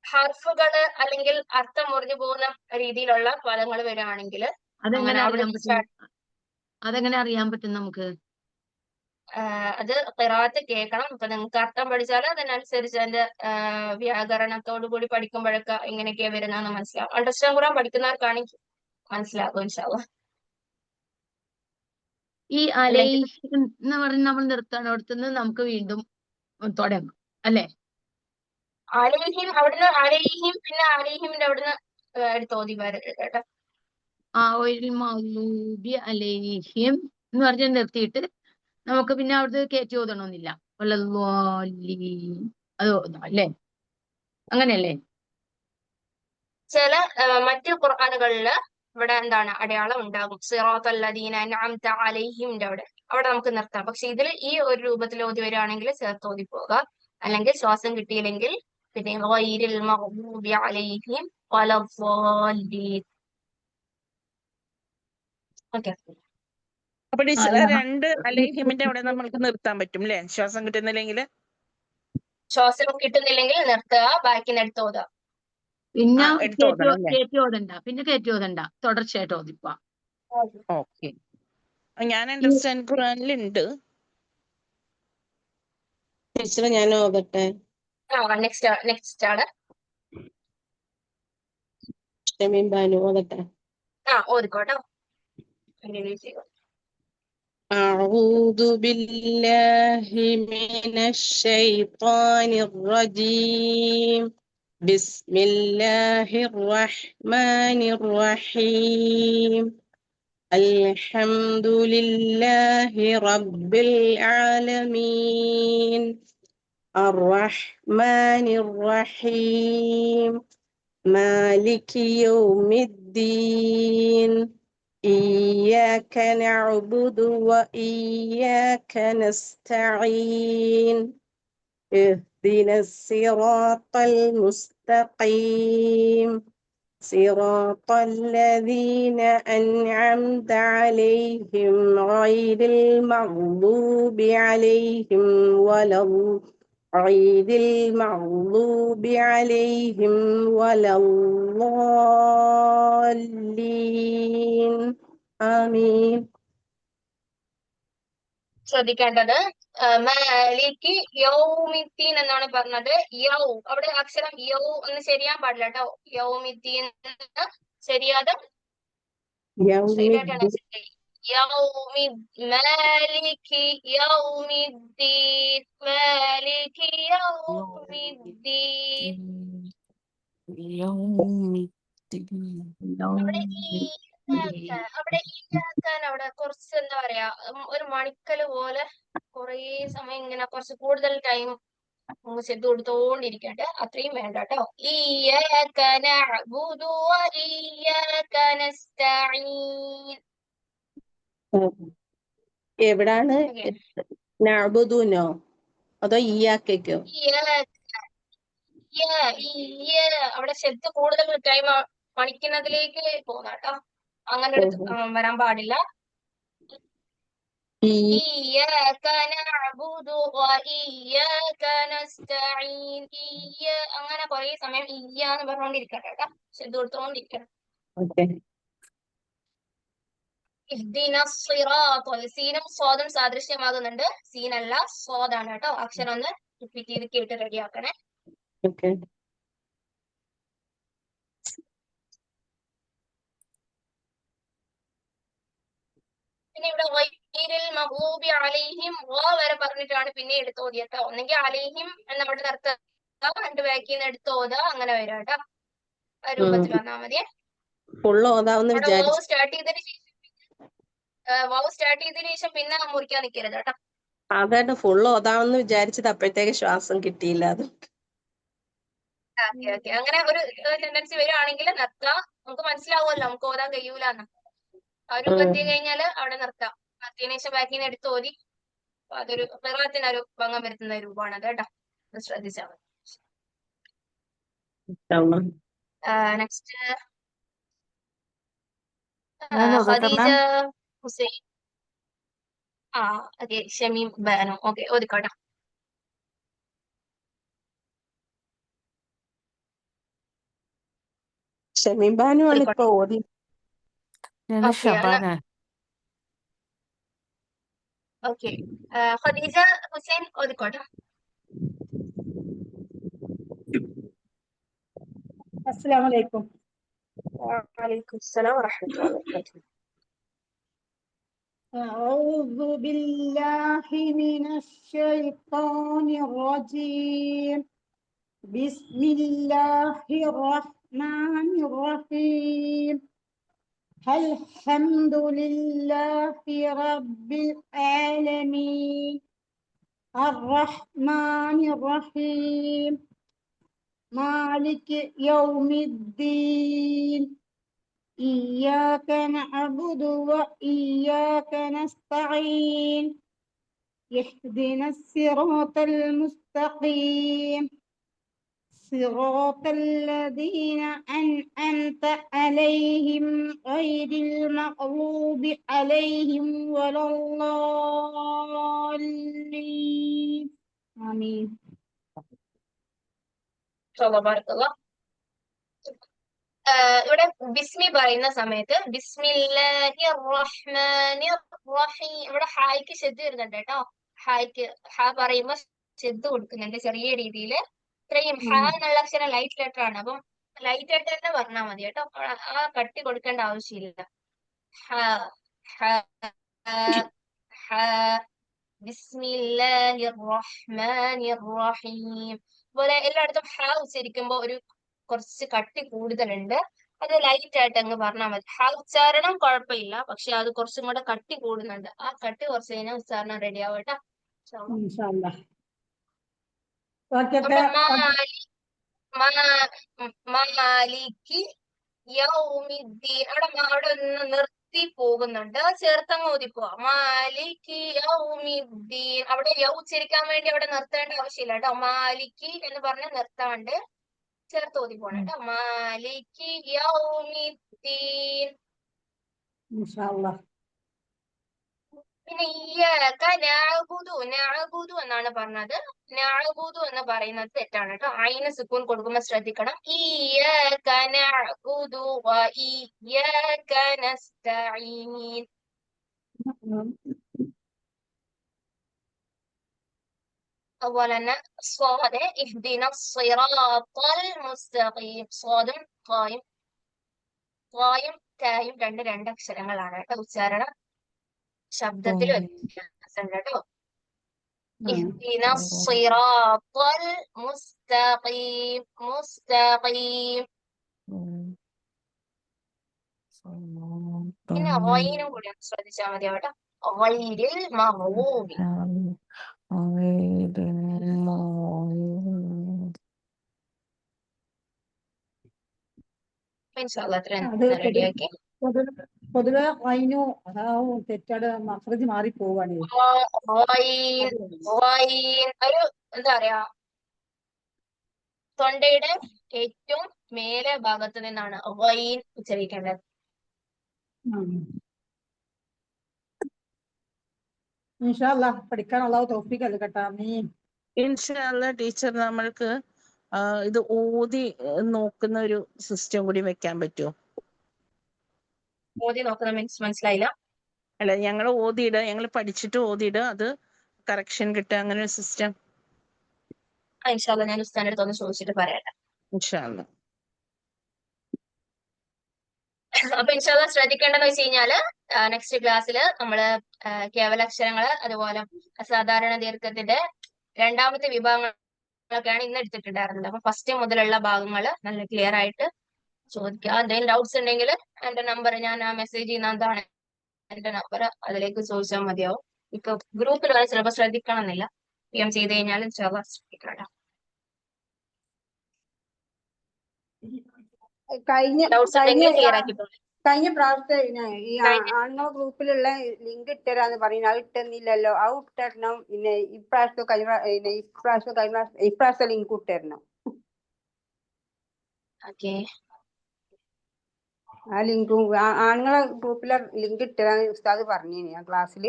ഹർഫുകള് അല്ലെങ്കിൽ അർത്ഥം മുറിഞ്ഞു പോകുന്ന രീതിയിലുള്ള പദങ്ങൾ വരികയാണെങ്കിൽ അതെങ്ങനെ അവിടെ അറിയാൻ പറ്റും? അതെങ്ങനെ അറിയാൻ പറ്റും നമുക്ക്? അത് ഖിറാഅത്ത് കേൾക്കണം. ഇപ്പൊ നിങ്ങൾക്ക് അർത്ഥം പഠിച്ചാൽ അതിനനുസരിച്ച് അതിന്റെ വ്യാകരണത്തോടു കൂടി പഠിക്കുമ്പോഴൊക്കെ ഇങ്ങനെയൊക്കെയാ വരുന്നതെന്ന് മനസ്സിലാവും. അണ്ടർസ്റ്റാൻഡ് ഖുർആൻ പഠിക്കുന്നവർക്കാണെങ്കിൽ മനസ്സിലാകും ഇൻഷാ അല്ലാഹ്. ഈ അലൈഹിം എന്ന് പറഞ്ഞ് നമ്മൾ നിർത്തണം. അടുത്തുനിന്ന് നമുക്ക് വീണ്ടും തുടങ്ങാം അല്ലെ? അലൈഹിം അവിടുന്ന് അലൈഹിം പിന്നെ അലൈഹിമിന്റെ അവിടുന്ന് എടുത്ത് ഓതി വരരുത് കേട്ടോ. ഒരു മഗ്ലൂബി അലൈഹിം എന്ന് പറഞ്ഞ് നിർത്തിയിട്ട് നമുക്ക് പിന്നെ അവിടുത്തെ കയറ്റി ഓതണമെന്നില്ല. വലദ്ദാലിൻ അത് ഓതാം അല്ലേ? അങ്ങനെയല്ലേ? ചില മറ്റു ഖുർആനുകളില് ഇവിടെ എന്താണ് അടയാളം ഉണ്ടാകും. സിറാത്തൽ ലദീന അൻഅംത അലൈഹിമിന്റെ അവിടെ നമുക്ക് നിർത്താം. പക്ഷെ ഇതിൽ ഈ ഒരു രൂപത്തിൽ ഓതി വരികയാണെങ്കിൽ ചേർത്ത് ഓതി പോവുക. അല്ലെങ്കിൽ ശ്വാസം കിട്ടിയില്ലെങ്കിൽ പിന്നെ ഗൈരിൽ മഗ്ദൂബി അലൈഹിം വലദ്ദാലിൻ. ഓക്കെ, അപ്പൊ 2 അലൈഹിമിന്റെ അവിടെ നമ്മൾക്ക് നിർത്താൻ പറ്റും അല്ലേ? ശ്വാസം കിട്ടുന്നില്ലെങ്കിൽ ശ്വാസം കിട്ടുന്നില്ലെങ്കിൽ നിർത്തുക, ബാക്കി എടുത്ത് ഓതുക. പിന്നെ എടുത്ത് ഓതണം അല്ലേ? കയറ്റി ഓതണ്ട, തുടർച്ചയായിട്ട് ഓതിപ്പോ. ഓക്കെ, ഞാൻ അണ്ടർസ്റ്റാൻഡ് ഖുർആനിലുണ്ട്. ടീച്ചറെ ഞാൻ ഓതട്ടെ? നെക്സ്റ്റ് ആണ് ഷമീം ബാനു ഓതട്ടെ? ഓതിക്കോട്ടോ. കണ്ടിന്യൂ ചെയ്യുക. أعوذ بالله من الشيطان الرجيم. بسم الله الرحمن الرحيم. الحمد لله رب العالمين. الرحمن الرحيم. مالك يوم الدين. إياك نعبد وإياك نستعين. اهدنا الصراط المستقيم. صراط الذين أنعمت عليهم غير المغضوب عليهم ولا الضالين. آمين. ശ്രദ്ധിക്കേണ്ടത് മാലിക് യൗമിദ്ദീൻ എന്നാണ് പറഞ്ഞത്. അവിടെ അക്ഷരം യൗ എന്ന് ശരിയാൻ പാടില്ല കേട്ടോ. യൗമിദ്ദീൻ ശരിയാതെ ശരിയായിട്ടാണ് മാലിക് യൗമിദ്ദീൻ, മാലിക് യൗമിദ്ദീൻ. അവിടെ അവിടെ കുറച്ച് എന്താ പറയാ ഒരു മണിക്കല് പോലെ കുറേ സമയം ഇങ്ങനെ കുറച്ച് കൂടുതൽ ടൈം ചെന്ന് കൊടുത്തോണ്ടിരിക്കട്ടെ. അത്രയും വേണ്ട കേട്ടോ. ഇയ്യാക നഅ്ബുദു വ ഇയ്യാക നസ്തഈൻ. എവിടാണ് നഅ്ബുദുനോ അതോ ഇയ്യാക്കോ? അവിടെ ശബ്ദ കൂടുതൽ ടൈം പഠിക്കുന്നതിലേക്ക് പോകാട്ടോ. അങ്ങനെ വരാൻ പാടില്ല. ഇയ്യാക നഅ്ബുദു വ ഇയ്യാക നസ്തഈൻ. അങ്ങനെ കുറേ സമയം എന്ന് പറഞ്ഞുകൊണ്ടിരിക്കട്ടെ കേട്ടോ. ശബ്ദ കൊടുത്തോണ്ടിരിക്കണം. ഇഹ്ദിന സിറാത്തൽ, സീനും സ്വാദും സാദൃശ്യമാകുന്നുണ്ട്. സീനല്ല സ്വാദാണ് കേട്ടോ. അക്ഷരം ഒന്ന് റിപ്പീറ്റ് ചെയ്ത് കേട്ട് റെഡിയാക്കണേ. പിന്നെ ഇവിടെ മഗ്ദൂബി അലൈഹിം വരെ പറഞ്ഞിട്ടാണ് പിന്നെ എടുത്ത് ഓതിയത് കേട്ടോ. ഒന്നെങ്കിൽ അലൈഹിം എന്നവിടെ നിർത്തുക, രണ്ട് ബാക്കിൽ നിന്ന് എടുത്ത് ഓതുക, അങ്ങനെ വരാം കേട്ടോ. ആ രൂപത്തിൽ വന്നാൽ മതിയെ. ഫുള്ള് ഓതാവെന്ന് അവിടെ വിചാരിച്ചു. വാവ് സ്റ്റാർട്ട് ചെയ്തതിന് ശേഷം പിന്നെ മുറിക്കാൻ നിൽക്കരുത് കേട്ടോ. അതായിട്ട് ഫുള്ള് ഓതാവെന്ന് വിചാരിച്ചത്, അപ്പോഴത്തേക്ക് ശ്വാസം കിട്ടിയില്ല. അത് ഓക്കെ അങ്ങനെ ഒരു ടെൻഡൻസി വരികയാണെങ്കിൽ നിർത്താം. നമുക്ക് മനസ്സിലാവുമല്ലോ നമുക്ക് ഓതാൻ കഴിയൂലെന്ന്. ആ രൂപം എത്തി കഴിഞ്ഞാല് അവിടെ നിർത്താം. നിർത്തിയതിനു ശേഷം ബാക്കിൽ നിന്ന് എടുത്ത് ഓതി. അപ്പൊ അതൊരു ഖിറാഅത്തിനൊരു ഭംഗം വരുത്തുന്ന രൂപമാണ് അത് കേട്ടോ. ശ്രദ്ധിച്ചാൽ മതി. Next Khadija Hussain. Okay Shamim Banu. Okay ഓതിക്കോട്ടെ. ഷമീം ബാനു ആണ് ഇപ്പൊ ഓതി. ഓക്കെ ഖദീജ ഹുസൈൻ ഓതിക്കോട്ടെ. അസ്സലാമു അലൈക്കും. വഅലൈക്കും അസ്സലാം വറഹ്മത്തുള്ളാഹി വബറകാതുഹു. أعوذ بالله من الشيطان الرجيم. بسم الله الرحمن الرحيم. الحمد لله رب العالمين الرحمن الرحيم مالك يوم الدين إياك نعبد وإياك نستعين اهدنا الصراط المستقيم صراط الذين أنعمت عليهم غير المغضوب عليهم ولا الضالين آمين. ഇവിടെ ബിസ്മി പറയുന്ന സമയത്ത് ബിസ്മില്ലാഹിർ റഹ്മാനിർ റഹീം, ഇവിടെ ഹായ്ക്ക് ശബ്ദം വരുന്നുണ്ട് കേട്ടോ. ഹായ്ക്ക് ഹാ പറയുമ്പോ ശബ്ദം കൊടുക്കുന്നുണ്ട് ചെറിയ രീതിയിൽ. ഇത്രയും ഹാ എന്നുള്ള അക്ഷരം ലൈറ്റ് ലെറ്റർ ആണ്. അപ്പം ലൈറ്റ് ആയിട്ട് തന്നെ പറഞ്ഞാൽ മതി കേട്ടോ. ആ കട്ടി കൊടുക്കേണ്ട ആവശ്യമില്ല. ഹ ഹ ഹ ബിസ്മില്ലാഹിർ റഹ്മാനിർ റഹീം. അതുപോലെ എല്ലായിടത്തും ഹ ഉച്ചരിക്കുമ്പോ ഒരു കുറച്ച് കട്ടി കൂടുതലുണ്ട്. അത് ലൈറ്റ് ആയിട്ട് അങ്ങ് പറഞ്ഞാൽ മതി. ഹ ഉച്ചാരണം കുഴപ്പമില്ല, പക്ഷെ അത് കുറച്ചും കൂടെ കട്ടി കൂടുന്നുണ്ട്. ആ കട്ടി കുറച്ച് കഴിഞ്ഞാൽ ഉച്ചാരണം റെഡി ആവും കേട്ടോ. മാലിക് യൗമിദ്ദീൻ, അവിടെ ഒന്ന് നിർത്തി പോകുന്നുണ്ട്. ചേർത്തങ്ങ് ഓതിപ്പോവാ. മാലിക് യൗമിദ്ദീൻ, അവിടെ യൗ ഉച്ചരിക്കാൻ വേണ്ടി അവിടെ നിർത്തേണ്ട ആവശ്യമില്ല കേട്ടോ. മാലിക് എന്ന് പറഞ്ഞ് നിർത്താണ്ട് ചേർത്ത് ഓതി പോണം കേട്ടോ. മാലിക് യൗമിദ്ദീൻ. പിന്നെ ഇയ്യാക നഅ്ബുദു എന്നാണ് പറഞ്ഞത്. നഅ്ബുദു എന്ന് പറയുന്നത് തെറ്റാണ് കേട്ടോ. ഐന് സുക്കൂൻ കൊടുക്കുമ്പോൾ ശ്രദ്ധിക്കണം. ഇയ്യാക നഅ്ബുദു വ ഇയ്യാക നസ്തഈൻ. അതുപോലെ തന്നെ സ്വാദ് ഇഹ്ദിന സിറാത്തൽ മുസ്തഖീം. സ്വാദും ഖായും തായും രണ്ട് അക്ഷരങ്ങളാണ് കേട്ടോ. ഉച്ചാരണം ശബ്ദത്തിൽ വ്യത്യാസം കേട്ടോ. ഇഹ്ദിന സിറാത്തൽ മുസ്തഖീം. പിന്നെ ഗൈനും കൂടി ഒന്ന് ശ്രദ്ധിച്ചാൽ മതി കേട്ടോ. ഗൈരിൽ മഗ്ദൂബി. ഇൻഷാല്ലാ അത്രയും റെഡിയാക്കി. പൊതുവെ വൈനു അതാവും തെറ്റാട് മഖ്റജ് മാറി പോവാണ്. ഒരു എന്താ പറയാ, തൊണ്ടയുടെ ഏറ്റവും മേലെ ഭാഗത്ത് നിന്നാണ് ഗൈൻ ഉച്ചരിക്കേണ്ടത്. ഇൻഷാല്ലാ പഠിക്കാൻ അല്ലാഹു തൗഫീഖ് നൽകട്ടെ. ആമീൻ. ഇൻഷാല്ലാ ടീച്ചർ, നമ്മൾക്ക് ഇത് ഓതി നോക്കുന്ന ഒരു സിസ്റ്റം കൂടി വെക്കാൻ പറ്റുമോ? ഓതി നോക്കുന്ന മീൻസ് മനസ്സിലായില്ല. അല്ല, ഞങ്ങൾ ഓതിയിടുക, ഞങ്ങൾ പഠിച്ചിട്ട് ഓതിയിടുക, അത് കറക്ഷൻ കിട്ടുക, അങ്ങനെ ഒരു സിസ്റ്റം. ഇൻഷാല്ലാ ഞാൻ ഉസ്താദിന്റെ അടുത്ത് ഒന്ന് ചോദിച്ചിട്ട് പറയാം. ഇൻഷാല്ലാ. അപ്പൊ ഇൻഷാല്ലാ ശ്രദ്ധിക്കേണ്ടതെന്ന് വെച്ച് കഴിഞ്ഞാല് നെക്സ്റ്റ് ക്ലാസ്സിൽ നമ്മള് കേവലാക്ഷരങ്ങള് അതുപോലെ അസാധാരണ ദീർഘത്തിന്റെ രണ്ടാമത്തെ വിഭാഗങ്ങളൊക്കെയാണ് ഇന്ന് എടുത്തിട്ടുണ്ടായിരുന്നത്. അപ്പൊ ഫസ്റ്റ് മുതലുള്ള ഭാഗങ്ങൾ നല്ല ക്ലിയർ ആയിട്ട് ചോദിക്കുക. എന്തെങ്കിലും ഡൗട്ട്സ് ഉണ്ടെങ്കിൽ എന്റെ നമ്പർ ഞാൻ മെസ്സേജ് ചെയ്യുന്നതാണ് എന്റെ നമ്പർ, അതിലേക്ക് ചോദിച്ചാൽ മതിയാവും. ഇപ്പൊ ഗ്രൂപ്പിൽ വരെ ചിലപ്പോൾ ശ്രദ്ധിക്കണം എന്നില്ല, PM ചെയ്ത് കഴിഞ്ഞാൽ ഇൻഷാല്ലാ ശ്രദ്ധിക്കണം. കഴിഞ്ഞ ഡൗട്ട്സ് കഴിഞ്ഞ ഉണ്ടെങ്കിൽ ക്ലിയർ ആക്കി പോകും. കഴിഞ്ഞ പ്രാവശ്യത്തെ ഈ കഴിഞ്ഞ ആണുങ്ങളെ ഗ്രൂപ്പിലുള്ള ലിങ്ക് ഇട്ടരാന്ന് പറയുന്നത് അത് ഇട്ടുന്നില്ലല്ലോ. അത് ഇട്ടരണം. പിന്നെ ഇപ്രാവശ്യത്തെ ലിങ്ക് ഇട്ടരണം. ഓക്കെ, ആ ലിങ്കും ആണുങ്ങളെ ഗ്രൂപ്പിലെ ലിങ്ക് ഇട്ടരാന്ന് ഉസ്താദ് പറഞ്ഞിനി ആ ക്ലാസ്സിൽ.